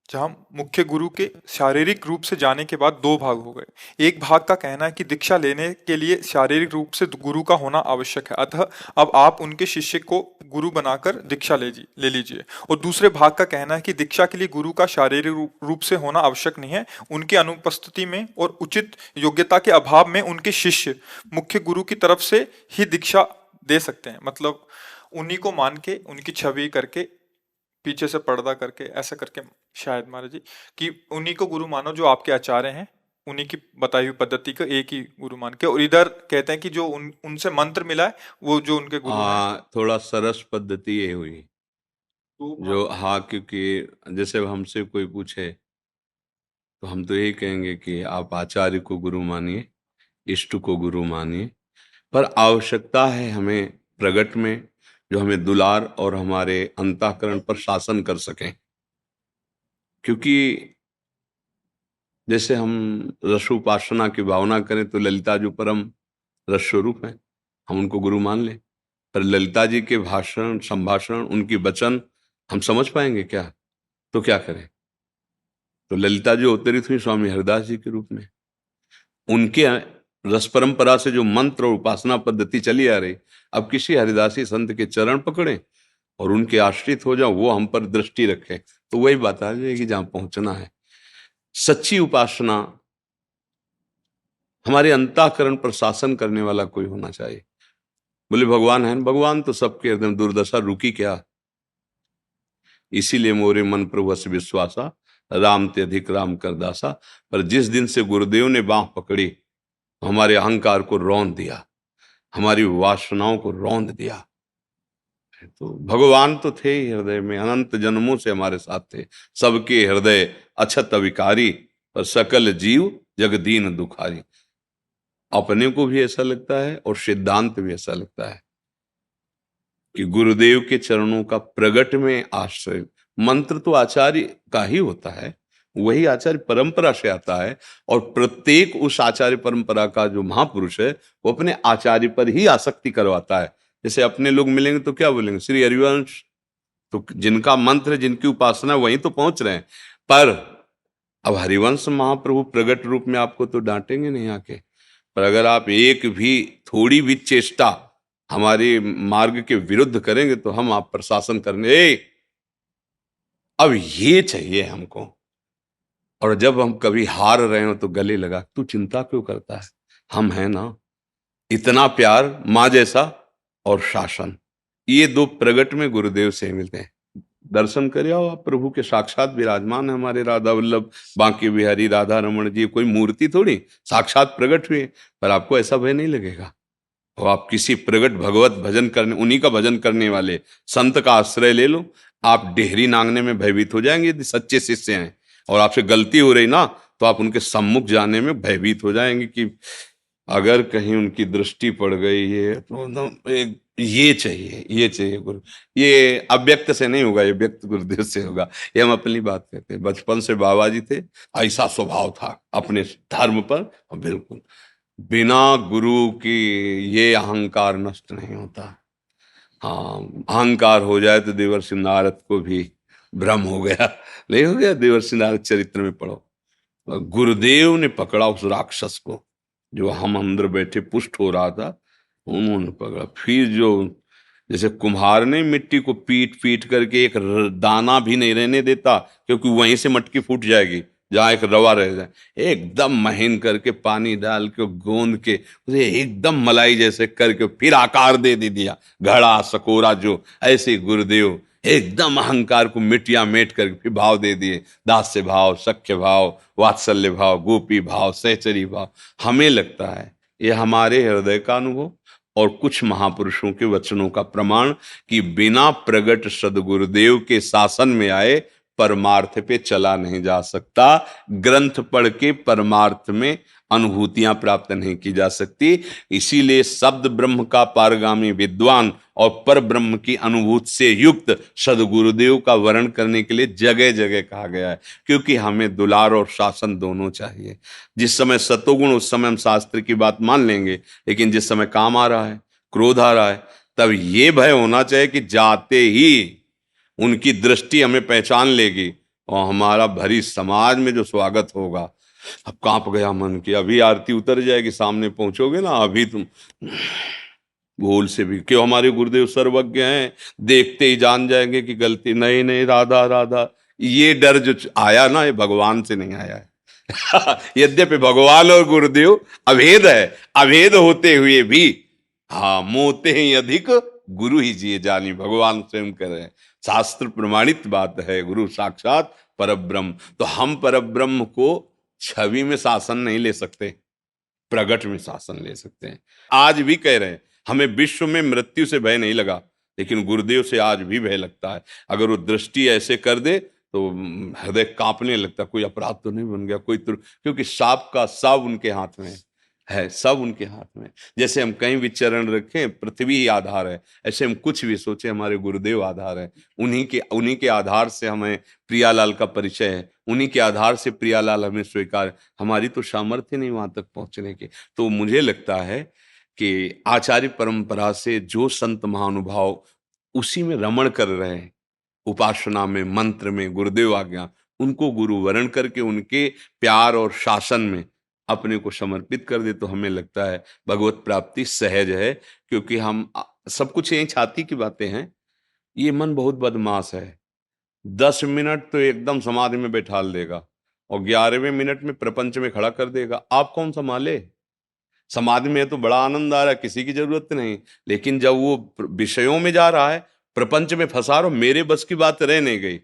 [SPEAKER 1] जहाँ मुख्य गुरु के शारीरिक रूप से जाने के बाद दो भाग हो गए। एक भाग का कहना है कि दीक्षा लेने के लिए शारीरिक रूप से गुरु का होना आवश्यक है, अतः अब आप उनके शिष्य को गुरु बनाकर दीक्षा ले लीजिए। और दूसरे भाग का कहना है कि दीक्षा के लिए गुरु का शारीरिक रूप से होना आवश्यक नहीं है, उनकी अनुपस्थिति में और उचित योग्यता के अभाव में उनके शिष्य मुख्य गुरु की तरफ से ही दीक्षा दे सकते हैं। मतलब उन्हीं को मान के, उनकी छवि करके, पीछे से पर्दा करके, ऐसा करके शायद महाराज जी कि उन्हीं को गुरु मानो जो आपके आचार्य हैं, उन्हीं की बताई हुई पद्धति को एक ही गुरु मान के। और इधर कहते हैं कि जो उनसे मंत्र मिला है वो जो उनके गुरु हैं।
[SPEAKER 4] थोड़ा सरस पद्धति ये हुई जो, हाँ, क्योंकि जैसे हमसे कोई पूछे तो हम तो यही कहेंगे कि आप आचार्य को गुरु मानिए, इष्ट को गुरु मानिए, पर आवश्यकता है हमें प्रगट में जो हमें दुलार और हमारे अंतःकरण पर शासन कर सकें। क्योंकि जैसे हम रसोपासना की भावना करें तो ललिता जो परम रस स्वरूप है, हम उनको गुरु मान लें, पर ललिता जी के भाषण संभाषण उनकी वचन हम समझ पाएंगे क्या? तो क्या करें? तो ललिता जी अवतरित हुई स्वामी हरिदास जी के रूप में, उनके रस परंपरा से जो मंत्र और उपासना पद्धति चली आ रही, अब किसी हरिदासी संत के चरण पकड़े और उनके आश्रित हो जाओ, वो हम पर दृष्टि रखे, तो वही बात आ जाएगी जहां पहुंचना है। सच्ची उपासना हमारे अंतःकरण पर शासन करने वाला कोई होना चाहिए। बोले भगवान है, भगवान तो सबके हृदय, दुर्दशा रुकी क्या? इसीलिए मोरे मन प्रभु अस विश्वासा, राम ते अधिक राम कर दासा। पर जिस दिन से गुरुदेव ने बांह पकड़ी हमारे अहंकार को रौंद दिया, हमारी वासनाओं को रौंद दिया। तो भगवान तो थे ही हृदय में, अनंत जन्मों से हमारे साथ थे, सबके हृदय अछत अविकारी, पर सकल जीव जगदीन दुखारी। अपने को भी ऐसा लगता है और सिद्धांत भी ऐसा लगता है कि गुरुदेव के चरणों का प्रगट में आश्रय। मंत्र तो आचार्य का ही होता है, वही आचार्य परंपरा से आता है, और प्रत्येक उस आचार्य परंपरा का जो महापुरुष है वो अपने आचार्य पर ही आसक्ति करवाता है। जैसे अपने लोग मिलेंगे तो क्या बोलेंगे? श्री हरिवंश, तो जिनका मंत्र जिनकी उपासना वहीं तो पहुंच रहे हैं। पर अब हरिवंश महाप्रभु प्रगट रूप में आपको तो डांटेंगे नहीं आके, पर अगर आप एक भी थोड़ी भी चेष्टा हमारे मार्ग के विरुद्ध करेंगे तो हम आप पर शासन करने। अब ये चाहिए हमको। और जब हम कभी हार रहे हो तो गले लगा, तू चिंता क्यों करता है, हम हैं ना, इतना प्यार माँ जैसा और शासन, ये दो प्रगट में गुरुदेव से मिलते हैं। दर्शन करे आओ आप, प्रभु के साक्षात विराजमान है हमारे राधा वल्लभ, बांके बिहारी राधा रमण जी, कोई मूर्ति थोड़ी, साक्षात प्रगट हुए। पर आपको ऐसा भय नहीं लगेगा। और आप किसी प्रगट भगवत भजन करने, उन्हीं का भजन करने वाले संत का आश्रय ले लो, आप डेहरी नांगने में भयभीत हो जाएंगे यदि सच्चे शिष्य हैं। और आपसे गलती हो रही ना, तो आप उनके सम्मुख जाने में भयभीत हो जाएंगे कि अगर कहीं उनकी दृष्टि पड़ गई है तो एकदम एक ये चाहिए, ये चाहिए गुरु। ये अव्यक्त से नहीं होगा, ये व्यक्त गुरुदेव से होगा। ये हम अपनी बात कहते हैं, बचपन से बाबा जी थे, ऐसा स्वभाव था अपने धर्म पर। और बिल्कुल बिना गुरु की ये अहंकार नष्ट नहीं होता। हाँ, अहंकार हो जाए तो देवर्षि नारद को भी भ्रम हो गया, नहीं हो गया? देवर्षि नारद चरित्र में पढ़ो, गुरुदेव ने पकड़ा उस राक्षस को जो हम अंदर बैठे पुष्ट हो रहा था, उन्होंने पकड़ा। फिर जो जैसे कुम्हार ने मिट्टी को पीट पीट करके एक दाना भी नहीं रहने देता, क्योंकि वहीं से मटकी फूट जाएगी जहां एक रवा रह जाए, एकदम महीन करके पानी डाल के गोंद के उसे एकदम मलाई जैसे करके फिर आकार दे दिया, घड़ा सकोरा जो। ऐसे गुरुदेव एकदम अहंकार को मिटिया मेट करके फिर भाव दे दिए, दास्य भाव, सख्य भाव, वात्सल्य भाव, गोपी भाव, सहचरी भाव। हमें लगता है ये हमारे हृदय का अनुभव और कुछ महापुरुषों के वचनों का प्रमाण कि बिना प्रगट सदगुरुदेव के शासन में आए परमार्थ पे चला नहीं जा सकता। ग्रंथ पढ़ के परमार्थ में अनुभूतियां प्राप्त नहीं की जा सकती। इसीलिए शब्द ब्रह्म का पारगामी विद्वान और पर ब्रह्म की अनुभूति से युक्त सदगुरुदेव का वर्ण करने के लिए जगह जगह कहा गया है, क्योंकि हमें दुलार और शासन दोनों चाहिए। जिस समय सतोगुण, उस समय हम शास्त्र की बात मान लेंगे, लेकिन जिस समय काम आ रहा है, क्रोध आ रहा है, तब ये भय होना चाहिए कि जाते ही उनकी दृष्टि हमें पहचान लेगी और हमारा भरी समाज में जो स्वागत होगा। अब कांप गया मन की, अभी आरती उतर जाएगी, सामने पहुंचोगे ना, अभी तुम भूल से भी, क्यों हमारे गुरुदेव सर्वज्ञ हैं, देखते ही जान जाएंगे कि गलती नहीं, नहीं राधा राधा। ये डर जो आया ना, ये भगवान से नहीं आया है। यद्यपि भगवान और गुरुदेव अभेद है, अभेद होते हुए भी हाँ मोते ही अधिक गुरु ही जिए जानी, भगवान स्वयं कह रहे हैं। शास्त्र प्रमाणित बात है, गुरु साक्षात परब्रह्म। तो हम परब्रह्म को छवि में शासन नहीं ले सकते, प्रगट में शासन ले सकते हैं। आज भी कह रहे हैं हमें विश्व में मृत्यु से भय नहीं लगा, लेकिन गुरुदेव से आज भी भय लगता है। अगर वो दृष्टि ऐसे कर दे तो हृदय कांपने लगता, कोई अपराध तो नहीं बन गया, कोई तो, क्योंकि सांप का सब उनके हाथ में है, सब उनके हाथ में। जैसे हम कहीं भी चरण रखें, पृथ्वी ही आधार है, ऐसे हम कुछ भी सोचे, हमारे गुरुदेव आधार है। उन्हीं के आधार से हमें प्रियालाल का परिचय है, उन्हीं के आधार से प्रियालाल हमें स्वीकार। हमारी तो सामर्थ्य नहीं वहां तक पहुंचने की। तो मुझे लगता है कि आचार्य परंपरा से जो संत महानुभाव उसी में रमण कर रहे हैं, उपासना में, मंत्र में, गुरुदेव आज्ञा, उनको गुरु वरण करके उनके प्यार और शासन में अपने को समर्पित कर दे, तो हमें लगता है भगवत प्राप्ति सहज है। क्योंकि हम सब कुछ यही छाती की बातें हैं। ये मन बहुत बदमाश है, 10 मिनट तो एकदम समाधि में बैठाल देगा और 11वें मिनट में प्रपंच में खड़ा कर देगा। आप कौन संभाले? समाधि में तो बड़ा आनंद आ रहा है, किसी की जरूरत नहीं, लेकिन जब वो विषयों में जा रहा है, प्रपंच में फंसा रहा, मेरे बस की बात रह नहीं गई,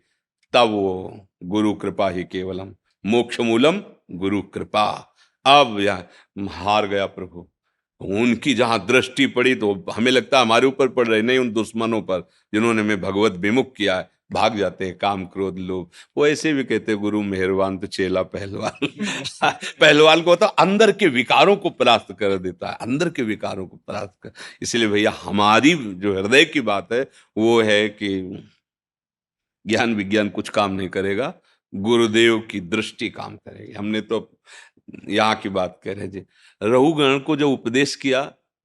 [SPEAKER 4] तब वो गुरु कृपा ही केवलम, मोक्ष मूलम गुरु कृपा। अब यह हार गया प्रभु। उनकी जहां दृष्टि पड़ी तो हमें लगता है हमारे ऊपर पड़ रही, नहीं उन दुश्मनों पर जिन्होंने हमें भगवत विमुख किया है। भाग जाते हैं काम क्रोध लोभ। वो ऐसे भी कहते हैं गुरु मेहरबान तो चेला पहलवान। पहलवान को होता अंदर के विकारों को परास्त कर देता है, अंदर के विकारों को परास्त कर। इसलिए भैया हमारी जो हृदय की बात है वो है कि ज्ञान विज्ञान कुछ काम नहीं करेगा, गुरुदेव की दृष्टि काम करेगी। हमने तो यहाँ की बात कह रहे जी, रघुगण को जो उपदेश किया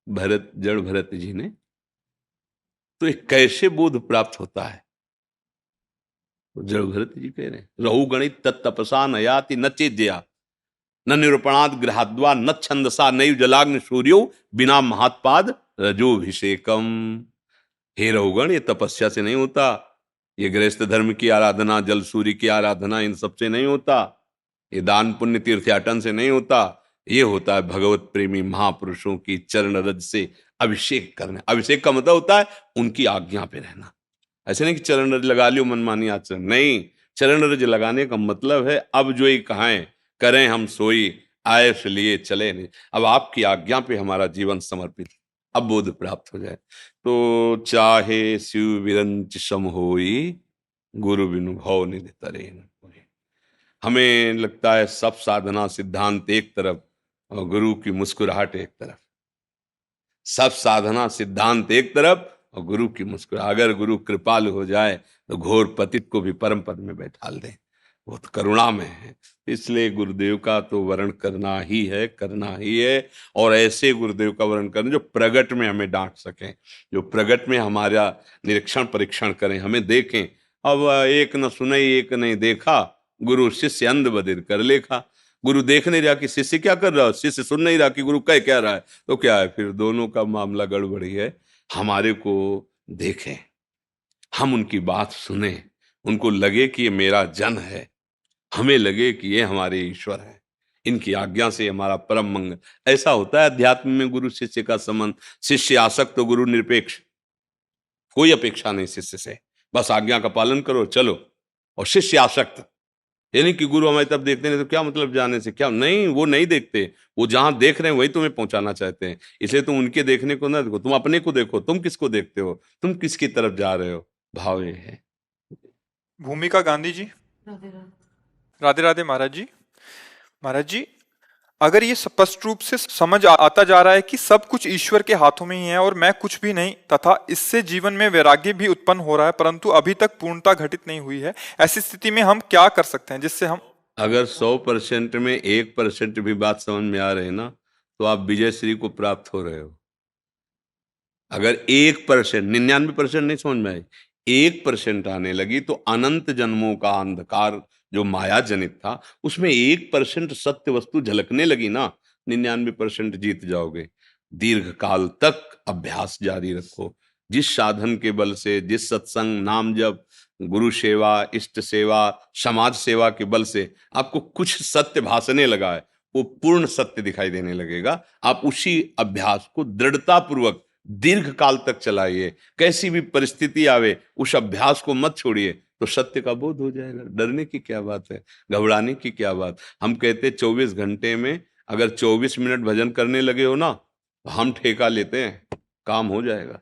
[SPEAKER 4] भरत, जड़ भरत जी ने, तो एक कैसे बोध प्राप्त होता है? तो जड़ भरत जी कह रहे हैं रघुगणित तत्तपसा न याति न चेद्या न निरूपणाद गृहाद्वा न छंदसा नैव जलाग्नि सूर्यो बिना महात्पाद रजोभिषेकम। हे रघुगण, ये तपस्या से नहीं होता, ये गृहस्थ धर्म की आराधना, जल सूर्य की आराधना, इन सब से नहीं होता, ये दान पुण्य तीर्थयाटन से नहीं होता, ये होता है भगवत प्रेमी महापुरुषों की चरण रज से अभिषेक करना। अभिषेक का मतलब होता है उनकी आज्ञा पे रहना। ऐसे नहीं कि चरण रज लगा लियो मनमानी आचरण, नहीं। चरण रज लगाने का मतलब है अब जो ये कहें करें हम सोई, आए लिए चले नहीं। अब आपकी आज्ञा पे हमारा जीवन समर्पित, अब बोध प्राप्त हो जाए। तो चाहे शिव विरंच सम होई, गुरु बिनु भव निधि तरे न कोई। हमें लगता है सब साधना सिद्धांत एक तरफ और गुरु की मुस्कुराहट एक तरफ। सब साधना सिद्धांत एक तरफ और गुरु की मुस्कुराहट। अगर गुरु कृपालु हो जाए तो घोर पतित को भी परम पद में बैठाल दे, वो तो करुणा में है। इसलिए गुरुदेव का तो वर्ण करना ही है, करना ही है। और ऐसे गुरुदेव का वर्ण करना जो प्रगट में हमें डांट सकें, जो प्रगट में हमारा निरीक्षण परीक्षण करें, हमें देखें। अब एक न सुने एक नहीं देखा, गुरु शिष्य अंध बधिर कर लेखा। गुरु देख नहीं रहा कि शिष्य क्या कर रहा है, शिष्य सुन नहीं रहा कि गुरु कह क्या रहा है, तो क्या है फिर दोनों का मामला गड़बड़ी है। हमारे को देखें, हम उनकी बात सुने, उनको लगे कि ये मेरा जन है, हमें लगे कि ये हमारे ईश्वर है, इनकी आज्ञा से हमारा परम मंगल। ऐसा होता है अध्यात्म में गुरु शिष्य का संबंध। शिष्य आसक्त तो गुरु निरपेक्ष, कोई अपेक्षा नहीं शिष्य से, बस आज्ञा का पालन करो चलो। और शिष्य आसक्त यानी कि गुरु हमारी तरफ देखते नहीं तो क्या मतलब जाने से, क्या नहीं, वो नहीं देखते। वो जहां देख रहे हैं वही तुम्हें पहुंचाना चाहते हैं। इसलिए तुम उनके देखने को ना देखो, तुम अपने को देखो। तुम किसको देखते हो, तुम किसकी तरफ जा रहे हो, भाव ये है।
[SPEAKER 1] भूमिका गांधी जी। राधे राधे महाराज जी। महाराज जी, अगर ये स्पष्ट रूप से समझ आता जा रहा है कि सब कुछ ईश्वर के हाथों में ही है और मैं कुछ भी नहीं, तथा इससे जीवन में वैराग्य भी उत्पन्न हो रहा है परंतु अभी तक पूर्णता घटित नहीं हुई है, ऐसी स्थिति में हम क्या कर सकते हैं जिससे हम।
[SPEAKER 4] अगर 100% में 1% भी बात समझ में आ रहे ना, तो आप विजय श्री को प्राप्त हो रहे हो। अगर 1%, 99% नहीं समझ में आई, 1% आने लगी तो अनंत जन्मों का अंधकार जो माया जनित था उसमें 1% सत्य वस्तु झलकने लगी ना, 99% जीत जाओगे। दीर्घ काल तक अभ्यास जारी रखो। जिस साधन के बल से, जिस सत्संग, नाम जप, गुरु सेवा, इष्ट सेवा, समाज सेवा के बल से आपको कुछ सत्य भासने लगा है, वो पूर्ण सत्य दिखाई देने लगेगा। आप उसी अभ्यास को दृढ़ता पूर्वक दीर्घ काल तक चलाइए। कैसी भी परिस्थिति आवे उस अभ्यास को मत छोड़िए, तो सत्य का बोध हो जाएगा। डरने की क्या बात है, घबराने की क्या बात। हम कहते 24 घंटे में अगर 24 मिनट भजन करने लगे हो ना, तो हम ठेका लेते हैं, काम हो जाएगा।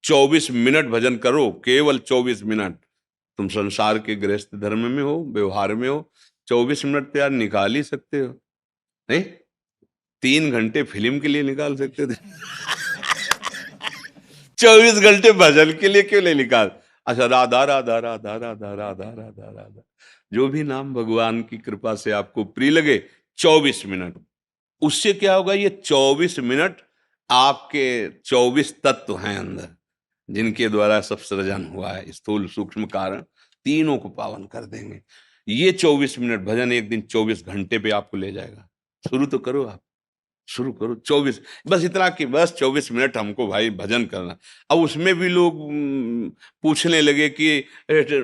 [SPEAKER 4] 24 मिनट भजन करो, केवल 24 मिनट। तुम संसार के गृहस्थ धर्म में हो, व्यवहार में हो, 24 मिनट तो यार निकाल ही सकते हो, नहीं? 3 घंटे फिल्म के लिए निकाल सकते थे। 24 घंटे भजन के लिए क्यों नहीं निकाल। अच्छा, राधा राधा राधा राधा राधा राधा राधा, जो भी नाम भगवान की कृपा से आपको प्रिय लगे, 24 मिनट। उससे क्या होगा, ये 24 मिनट आपके 24 तत्व हैं अंदर, जिनके द्वारा सब सृजन हुआ है, स्थूल सूक्ष्म कारण, तीनों को पावन कर देंगे। ये 24 मिनट भजन एक दिन 24 घंटे पे आपको ले जाएगा। शुरू तो करो, आप शुरू करो 24, बस इतना कि बस 24 मिनट हमको भाई भजन करना। अब उसमें भी लोग पूछने लगे कि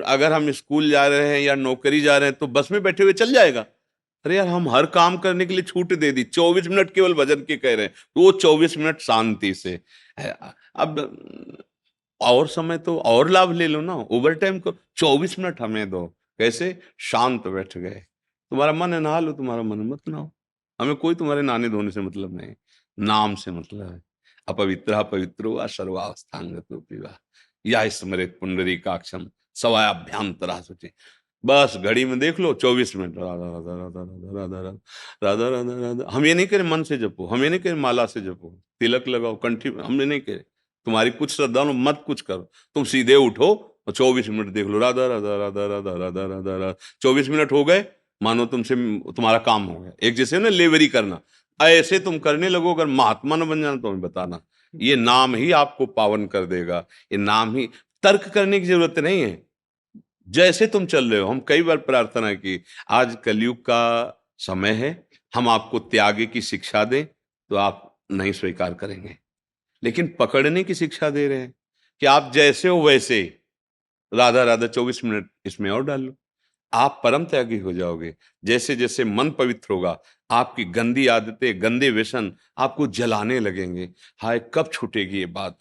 [SPEAKER 4] अगर हम स्कूल जा रहे हैं या नौकरी जा रहे हैं तो बस में बैठे हुए चल जाएगा। अरे यार, हम हर काम करने के लिए छूट दे दी, 24 मिनट केवल भजन के कह रहे हैं, तो वो 24 मिनट शांति से है। अब और समय तो और लाभ ले लो ना, ओवर टाइम को 24 मिनट हमें दो। कैसे? शांत बैठ गए, तुम्हारा मन है नहा लो, तुम्हारा मन मत नहाओ, हमें कोई तुम्हारे नहाने धोने से मतलब नहीं, नाम से मतलब है। अपवित्र पवित्रो वा सर्वावस्थांगतो पिवा, या स्मृत पुंडरीकाक्षम सवायाभ्यांतरा शुचि। बस घड़ी में देख लो 24 मिनट, राधा राधा राधा राधा राधा राधा राधा राधा राधा। हम ये नहीं करें मन से जपो, हम ये नहीं करें माला से जपो, तिलक लगाओ कंठी में, हमने नहीं करे। तुम्हारी कुछ श्रद्धा हो मत कुछ करो, तुम सीधे उठो और 24 मिनट देख लो, राधा राधा राधा राधा राधा राधा राधा। 24 मिनट हो गए, मानो तुमसे तुम्हारा काम हो गया। एक जैसे ना लेवरी करना, ऐसे तुम करने लगो। अगर महात्मा न बन जाना तो हमें बताना, ये नाम ही आपको पावन कर देगा। ये नाम ही, तर्क करने की जरूरत नहीं है, जैसे तुम चल रहे हो। हम कई बार प्रार्थना की, आज कलयुग का समय है, हम आपको त्याग की शिक्षा दें तो आप नहीं स्वीकार करेंगे, लेकिन पकड़ने की शिक्षा दे रहे हैं कि आप जैसे हो वैसे। राधा राधा 24 मिनट इसमें और डाल लो। आप परम त्यागी हो जाओगे। जैसे जैसे मन पवित्र होगा, आपकी गंदी आदतें, गंदे व्यसन आपको जलाने लगेंगे। हाय कब छूटेगी ये बात,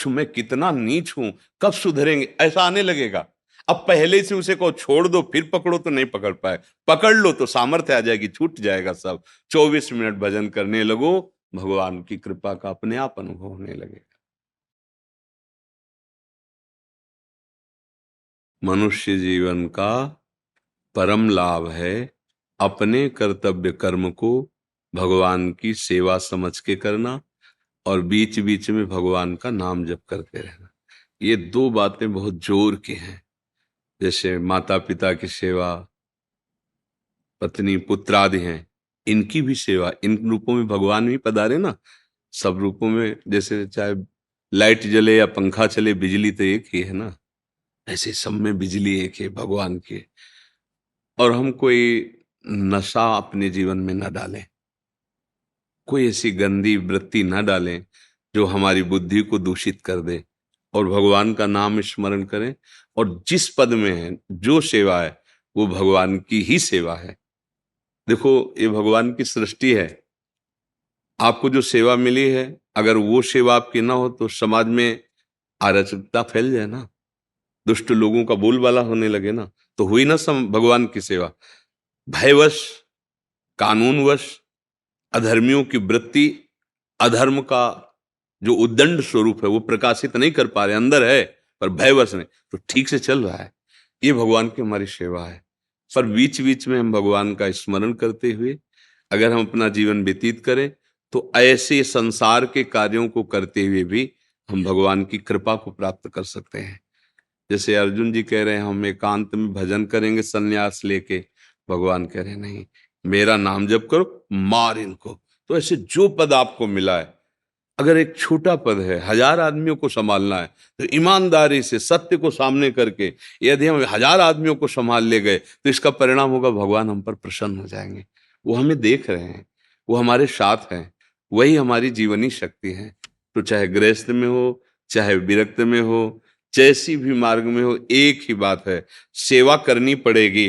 [SPEAKER 4] मैं कितना नीच हूं, कब सुधरेंगे, ऐसा आने लगेगा। अब पहले से उसे को छोड़ दो, फिर पकड़ो तो नहीं पकड़ पाए, पकड़ लो तो सामर्थ्य आ जाएगी, छूट जाएगा सब। 24 मिनट भजन करने लगो, भगवान की कृपा का अपने आप अनुभव होने लगेगा। मनुष्य जीवन का परम लाभ है अपने कर्तव्य कर्म को भगवान की सेवा समझ के करना, और बीच बीच में भगवान का नाम जप करते रहना। ये दो बातें बहुत जोर की हैं। जैसे माता पिता की सेवा, पत्नी पुत्र आदि हैं, इनकी भी सेवा, इन रूपों में भगवान भी पधारे ना। सब रूपों में, जैसे चाहे लाइट जले या पंखा चले, बिजली तो एक ही है ना, ऐसे सब में बिजली एक है भगवान की। और हम कोई नशा अपने जीवन में न डालें, कोई ऐसी गंदी वृत्ति न डालें जो हमारी बुद्धि को दूषित कर दे, और भगवान का नाम स्मरण करें। और जिस पद में है, जो सेवा है, वो भगवान की ही सेवा है। देखो, ये भगवान की सृष्टि है। आपको जो सेवा मिली है, अगर वो सेवा आपकी ना हो तो समाज में अराजकता फैल जाए ना, दुष्ट लोगों का बोलबाला होने लगे ना, तो हुई ना भगवान की सेवा। भयवश, कानूनवश अधर्मियों की वृत्ति, अधर्म का जो उद्दंड स्वरूप है वो प्रकाशित नहीं कर पा रहे, अंदर है पर भयवश नहीं, तो ठीक से चल रहा है। ये भगवान की हमारी सेवा है। पर बीच बीच में हम भगवान का स्मरण करते हुए अगर हम अपना जीवन व्यतीत करें, तो ऐसे संसार के कार्यों को करते हुए भी हम भगवान की कृपा को प्राप्त कर सकते हैं। जैसे अर्जुन जी कह रहे हैं हम एकांत में भजन करेंगे सन्यास लेके, भगवान कह रहे हैं नहीं, मेरा नाम जप करो, मार इनको। तो ऐसे जो पद आपको मिला है, अगर एक छोटा पद है, 1000 आदमियों को संभालना है, तो ईमानदारी से सत्य को सामने करके यदि हम 1000 आदमियों को संभाल ले गए, तो इसका परिणाम होगा भगवान हम पर प्रसन्न हो जाएंगे। वो हमें देख रहे हैं, वो हमारे साथ हैं, वही हमारी जीवनी शक्ति है। तो चाहे गृहस्थ में हो, चाहे विरक्त में हो, जैसी भी मार्ग में हो, एक ही बात है, सेवा करनी पड़ेगी।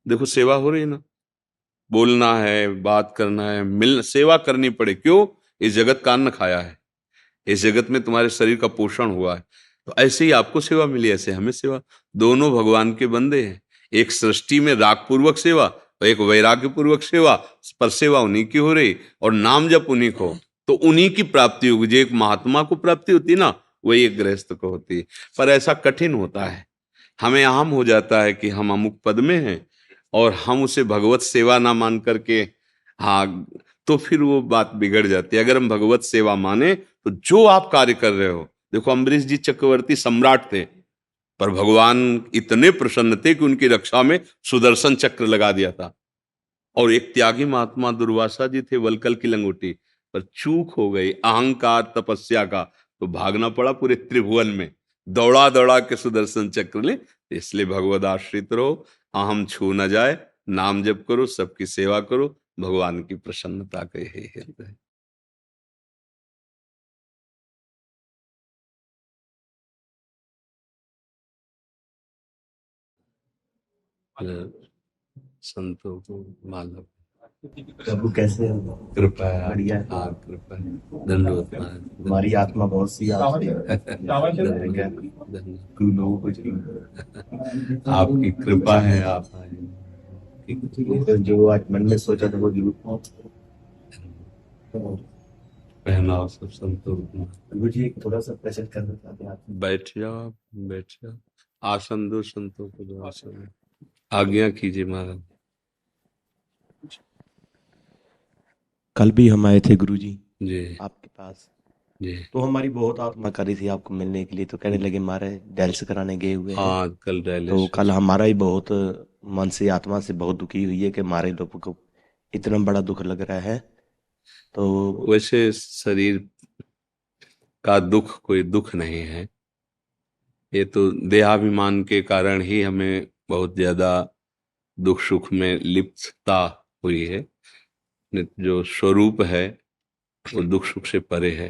[SPEAKER 4] देखो सेवा हो रही है ना, बोलना है, बात करना है, मिल सेवा करनी पड़े। क्यों? इस जगत का अन्न खाया है, इस जगत में तुम्हारे शरीर का पोषण हुआ है, तो ऐसे ही आपको सेवा मिली, ऐसे हमें सेवा। दोनों भगवान के बंदे हैं। एक सृष्टि में राग पूर्वक सेवा और एक वैराग्य पूर्वक सेवा, पर सेवा उन्हीं की हो रही और नाम जप उन्हीं को, तो उन्हीं की प्राप्ति होगी। जो एक महात्मा को प्राप्ति होती है ना, वही एक गृहस्थ को होती है। पर ऐसा कठिन होता है, हमें आम हो जाता है कि हम अमुक पद में हैं और हम उसे भगवत सेवा ना मान करके, हाँ, तो फिर वो बात बिगड़ जाती है। अगर हम भगवत सेवा माने तो जो आप कार्य कर रहे हो, देखो अम्बरीश जी चक्रवर्ती सम्राट थे, पर भगवान इतने प्रसन्न थे कि उनकी रक्षा में सुदर्शन चक्र लगा दिया था। और एक त्यागी महात्मा दुर्वासा जी थे, वलकल की लंगोटी, पर चूक हो गई अहंकार तपस्या का, तो भागना पड़ा पूरे त्रिभुवन में, दौड़ा दौड़ा के सुदर्शन चक्र ले। इसलिए भगवद आश्रित रहो, अहम छू न जाए, नाम जप करो, सबकी सेवा करो, भगवान की प्रसन्नता के हे हृदय। संतों को मालव
[SPEAKER 2] प्रभु कैसे हैं?
[SPEAKER 4] कृपा है,
[SPEAKER 2] बढ़िया है।
[SPEAKER 4] हाँ कृपा है, धन्यवाद महाराज,
[SPEAKER 2] हमारी आत्मा बहुत सी
[SPEAKER 4] धन्यवाद।
[SPEAKER 2] तू लोगों को चाहिए।
[SPEAKER 4] आपकी कृपा है, आप आए।
[SPEAKER 2] तो जो आज मन में सोचा था वो जरूर
[SPEAKER 4] पहनाओ सब संतों को।
[SPEAKER 2] प्रभु जी एक थोड़ा सा प्रेजेंट करना चाहते हैं आप।
[SPEAKER 4] बैठ जाओ आप, बैठ जाओ, आसन दो संतों को, दो आसन। आज्ञा कीजिए महाराज।
[SPEAKER 2] कल भी हम आए थे गुरु जी
[SPEAKER 4] जी
[SPEAKER 2] आपके पास,
[SPEAKER 4] जी।
[SPEAKER 2] तो हमारी बहुत आत्मा कर रही थी आपको मिलने के लिए, तो कहने लगे हमारे डायलिसिस कराने गए हुए हैं।
[SPEAKER 4] हाँ कल
[SPEAKER 2] तो
[SPEAKER 4] डायलिसिस,
[SPEAKER 2] कल हमारा ही बहुत मन से आत्मा से बहुत दुखी हुई है कि हमारे लोगों को इतना बड़ा दुख लग रहा है। तो
[SPEAKER 4] वैसे शरीर का दुख कोई दुख नहीं है, ये तो देहाभिमान के कारण ही हमें बहुत ज्यादा दुख सुख में लिप्तता हुई है। जो स्वरूप है वो दुख सुख से परे है।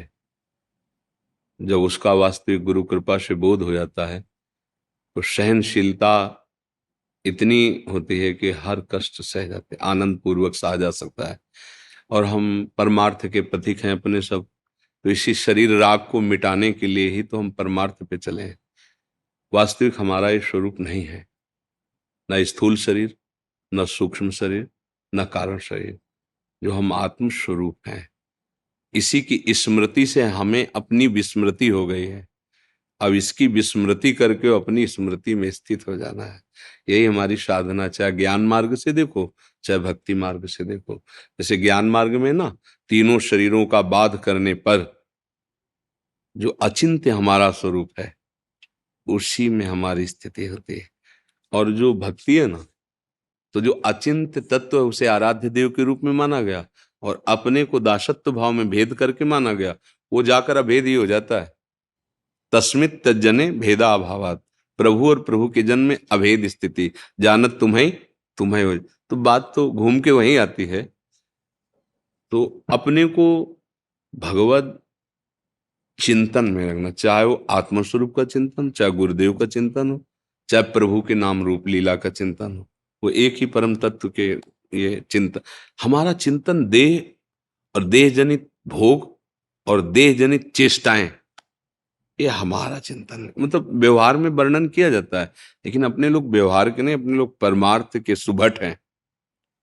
[SPEAKER 4] जब उसका वास्तविक गुरु कृपा से बोध हो जाता है, तो सहनशीलता इतनी होती है कि हर कष्ट सह जाते, आनंद पूर्वक सहा जा सकता है। और हम परमार्थ के प्रतीक हैं अपने सब, तो इसी शरीर राग को मिटाने के लिए ही तो हम परमार्थ पे चले हैं। वास्तविक हमारा ये स्वरूप नहीं है, न स्थूल शरीर, न सूक्ष्म शरीर, न कारण शरीर। जो हम आत्म स्वरूप हैं, इसी की स्मृति से हमें अपनी विस्मृति हो गई है। अब इसकी विस्मृति करके अपनी स्मृति में स्थित हो जाना है। यही हमारी साधना, चाहे ज्ञान मार्ग से देखो, चाहे भक्ति मार्ग से देखो। जैसे ज्ञान मार्ग में ना, तीनों शरीरों का बाध करने पर जो अचिंत्य हमारा स्वरूप है, उसी में हमारी स्थिति होती है। और जो भक्ति है ना, तो जो अचिंत्य तत्व है उसे आराध्य देव के रूप में माना गया, और अपने को दासत्व भाव में भेद करके माना गया, वो जाकर अभेद ही हो जाता है। तस्मित तज्जने भेदा अभावात, प्रभु और प्रभु के जन में अभेद स्थिति, जानत तुम्हें हो। तो बात तो घूम के वहीं आती है। तो अपने को भगवत चिंतन में रखना, चाहे वो आत्मस्वरूप का चिंतन, चाहे गुरुदेव का चिंतन हो, चाहे प्रभु के नाम रूप लीला का चिंतन हो, वो एक ही परम तत्व के ये चिंतन। हमारा चिंतन देह और देह जनित भोग और देह जनित चेष्टाएं, ये हमारा चिंतन है। मतलब व्यवहार में वर्णन किया जाता है, लेकिन अपने लोग व्यवहार के नहीं, अपने लोग परमार्थ के सुभट हैं,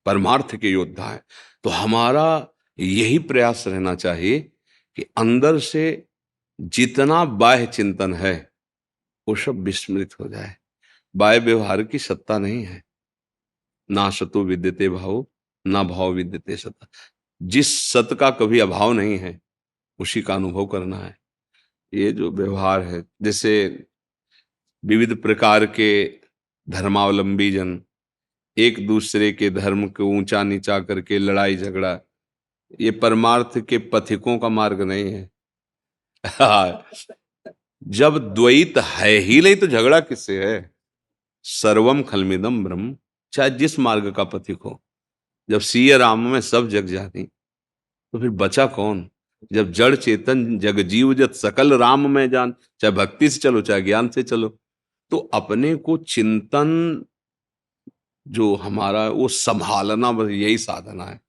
[SPEAKER 4] परमार्थ के योद्धा हैं। तो हमारा यही प्रयास रहना चाहिए कि अंदर से जितना बाह्य चिंतन है वो सब विस्मृत हो जाए। बाह्य व्यवहार की सत्ता नहीं है। ना सतो विद्यते भाव, ना भाव विद्यते सता। जिस सत का कभी अभाव नहीं है, उसी का अनुभव करना है। ये जो व्यवहार है, जैसे विविध प्रकार के धर्मावलंबी जन एक दूसरे के धर्म को ऊंचा नीचा करके लड़ाई झगड़ा, ये परमार्थ के पथिकों का मार्ग नहीं है। जब द्वैत है ही नहीं तो झगड़ा किससे है? सर्वम खलमिदम ब्रह्म, चाहे जिस मार्ग का पथिक हो। जब सीय राम में सब जग जाती, तो फिर बचा कौन? जब जड़ चेतन जग जीव जत सकल राम में जान, चाहे भक्ति से चलो चाहे ज्ञान से चलो। तो अपने को चिंतन जो हमारा वो संभालना, बस यही साधना है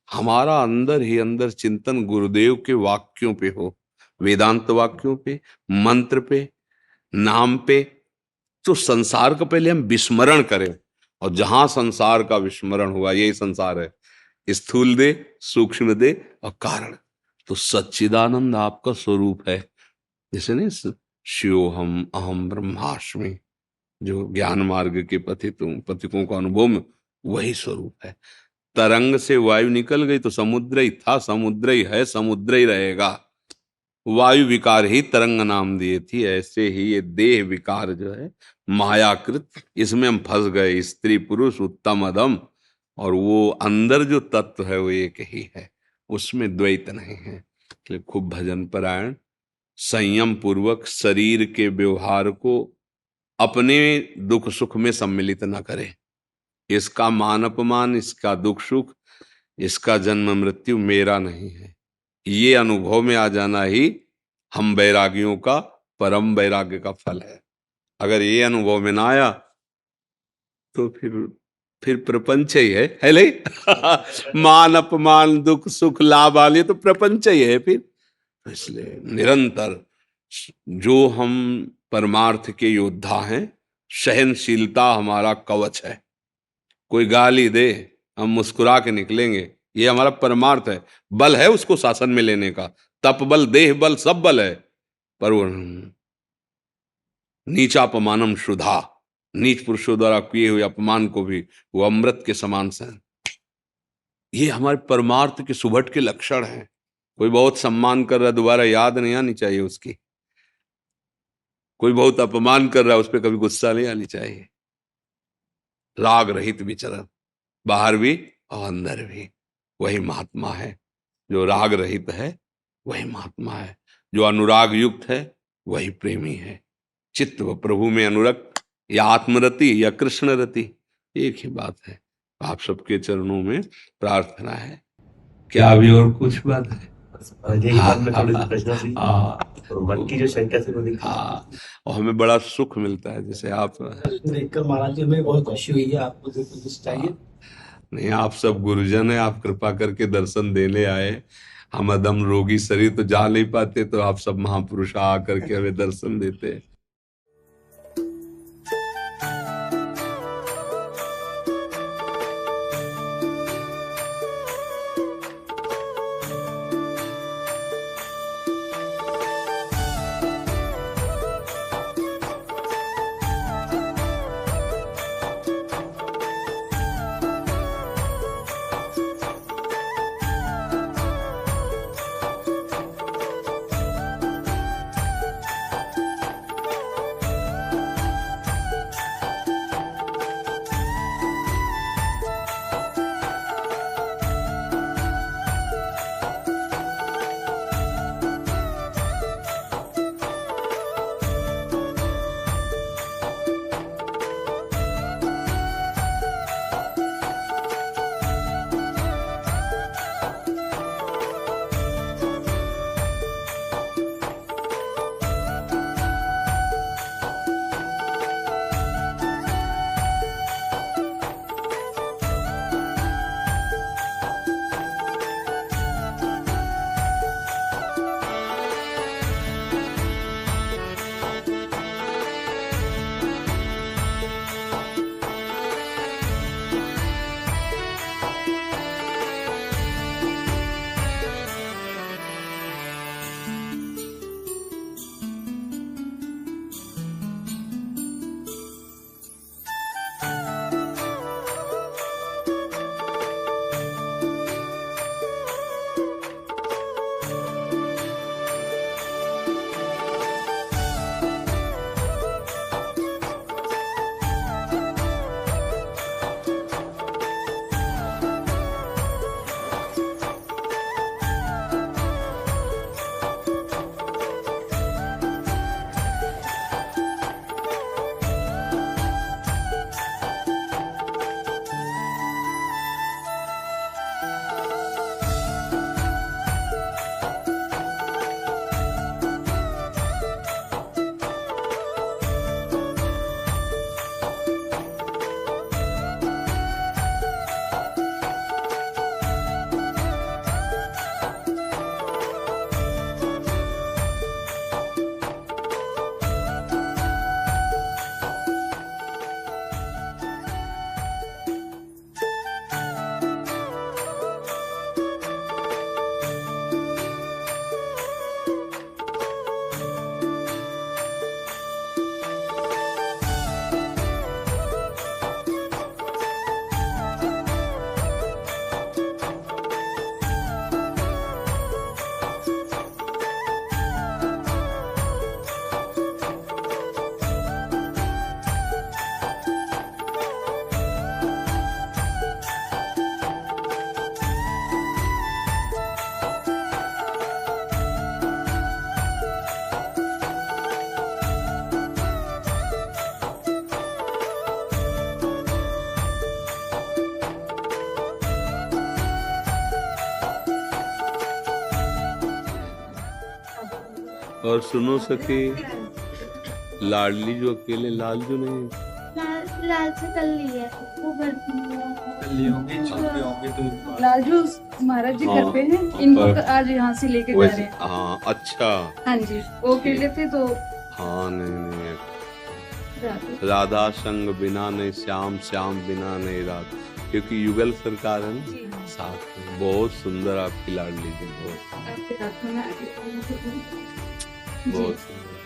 [SPEAKER 4] हमारा। अंदर ही अंदर चिंतन गुरुदेव के वाक्यों पे हो, वेदांत वाक्यों पे, मंत्र पे, नाम पे। तो संसार का पहले हम विस्मरण करें, और जहां संसार का विस्मरण हुआ, यही संसार है, स्थूल देह, सूक्ष्म देह और कारण। तो सच्चिदानंद आपका स्वरूप है। जैसे नहीं, शिवोहम अहम ब्रह्मास्मि, जो ज्ञान मार्ग के पथिकों का अनुभव में वही स्वरूप है। तरंग से वायु निकल गई तो समुद्र ही था, समुद्र ही है, समुद्र ही रहेगा। वायु विकार ही तरंग नाम दिए थी। ऐसे ही ये देह विकार जो है मायाकृत, इसमें हम फंस गए, स्त्री पुरुष उत्तम अधम। और वो अंदर जो तत्व है वो एक ही है, उसमें द्वैत नहीं है। इसलिए खूब भजन परायण, संयम पूर्वक शरीर के व्यवहार को अपने दुख सुख में सम्मिलित न करें। इसका मान अपमान, इसका दुख सुख, इसका जन्म मृत्यु मेरा नहीं है, ये अनुभव में आ जाना ही हम वैरागियों का परम वैराग्य का फल है। अगर ये अनुभव में ना आया तो फिर प्रपंच ही है नहीं? मान अपमान दुख सुख लाभ वाले तो प्रपंच ही है फिर। इसलिए निरंतर जो हम परमार्थ के योद्धा हैं, सहनशीलता हमारा कवच है। कोई गाली दे, हम मुस्कुरा के निकलेंगे, ये हमारा परमार्थ है। बल है उसको शासन में लेने का, तप बल, देह बल, सब बल है। पर वो नीचापमानम शुद्धा, नीच पुरुषों द्वारा किए हुए अपमान को भी वो अमृत के समान से। ये हमारे परमार्थ के सुभट के लक्षण हैं। कोई बहुत सम्मान कर रहा है, दोबारा याद नहीं आनी चाहिए उसकी। कोई बहुत अपमान कर रहा है, उस पर कभी गुस्सा नहीं आनी चाहिए। राग रहित विचरण, बाहर भी और अंदर भी, वही महात्मा है। जो राग रहित है वही महात्मा है। जो अनुराग युक्त है वही प्रेमी है। चित्त व प्रभु में अनुरक्त, या आत्मरति या कृष्ण रति, एक ही बात है। आप सबके चरणों में प्रार्थना है। क्या अभी और कुछ बात है?
[SPEAKER 2] यही मन में थोड़ी सी प्रश्न थी,
[SPEAKER 4] हाँ
[SPEAKER 2] तो मन की जो शंका थी वो निकली।
[SPEAKER 4] हाँ, और हमें बड़ा सुख मिलता है जैसे आप।
[SPEAKER 3] देखकर महाराज जी हमें बहुत खुशी हुई है, आपको जो कुछ चाहिए।
[SPEAKER 4] नहीं, आप सब गुरुजन है, आप कृपा करके दर्शन देने आए। हम अदम रोगी शरीर तो जा नहीं पाते, तो आप सब महापुरुष आ करके हमें दर्शन देते हैं। और सुनो सखी, लाडली जो अकेले लालजू नहीं,
[SPEAKER 5] लाल से कल ली है वो
[SPEAKER 6] लालजू महाराज जी घर
[SPEAKER 4] हाँ,
[SPEAKER 6] पे हैं, इनको
[SPEAKER 4] पर-
[SPEAKER 6] आज यहाँ से लेके जा रहे हैं।
[SPEAKER 4] हाँ अच्छा,
[SPEAKER 6] हाँ जी, वो अकेले थे तो
[SPEAKER 4] हाँ नहीं,
[SPEAKER 6] रात
[SPEAKER 4] राधा संग बिना नहीं श्याम, श्याम बिना नहीं रात, क्योंकि युगल सरकार है ना साथ में। बहुत सुंदर आपकी लाडली जी, बहुत
[SPEAKER 6] आपके रात में आगे
[SPEAKER 4] बहुत सुंदर।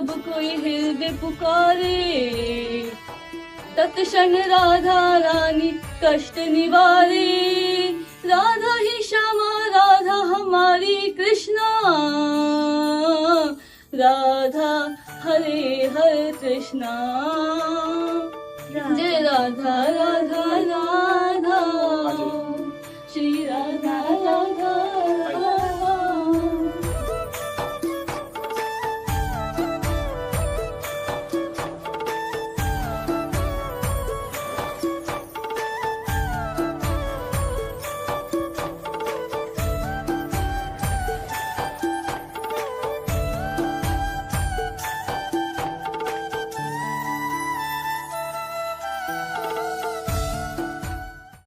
[SPEAKER 7] जब कोई हृदय पुकारे, तत्क्षण राधा रानी कष्ट निवारे। राधा ही श्यामा राधा हमारी कृष्णा, राधा हरे हरे कृष्णा। जय राधा राधा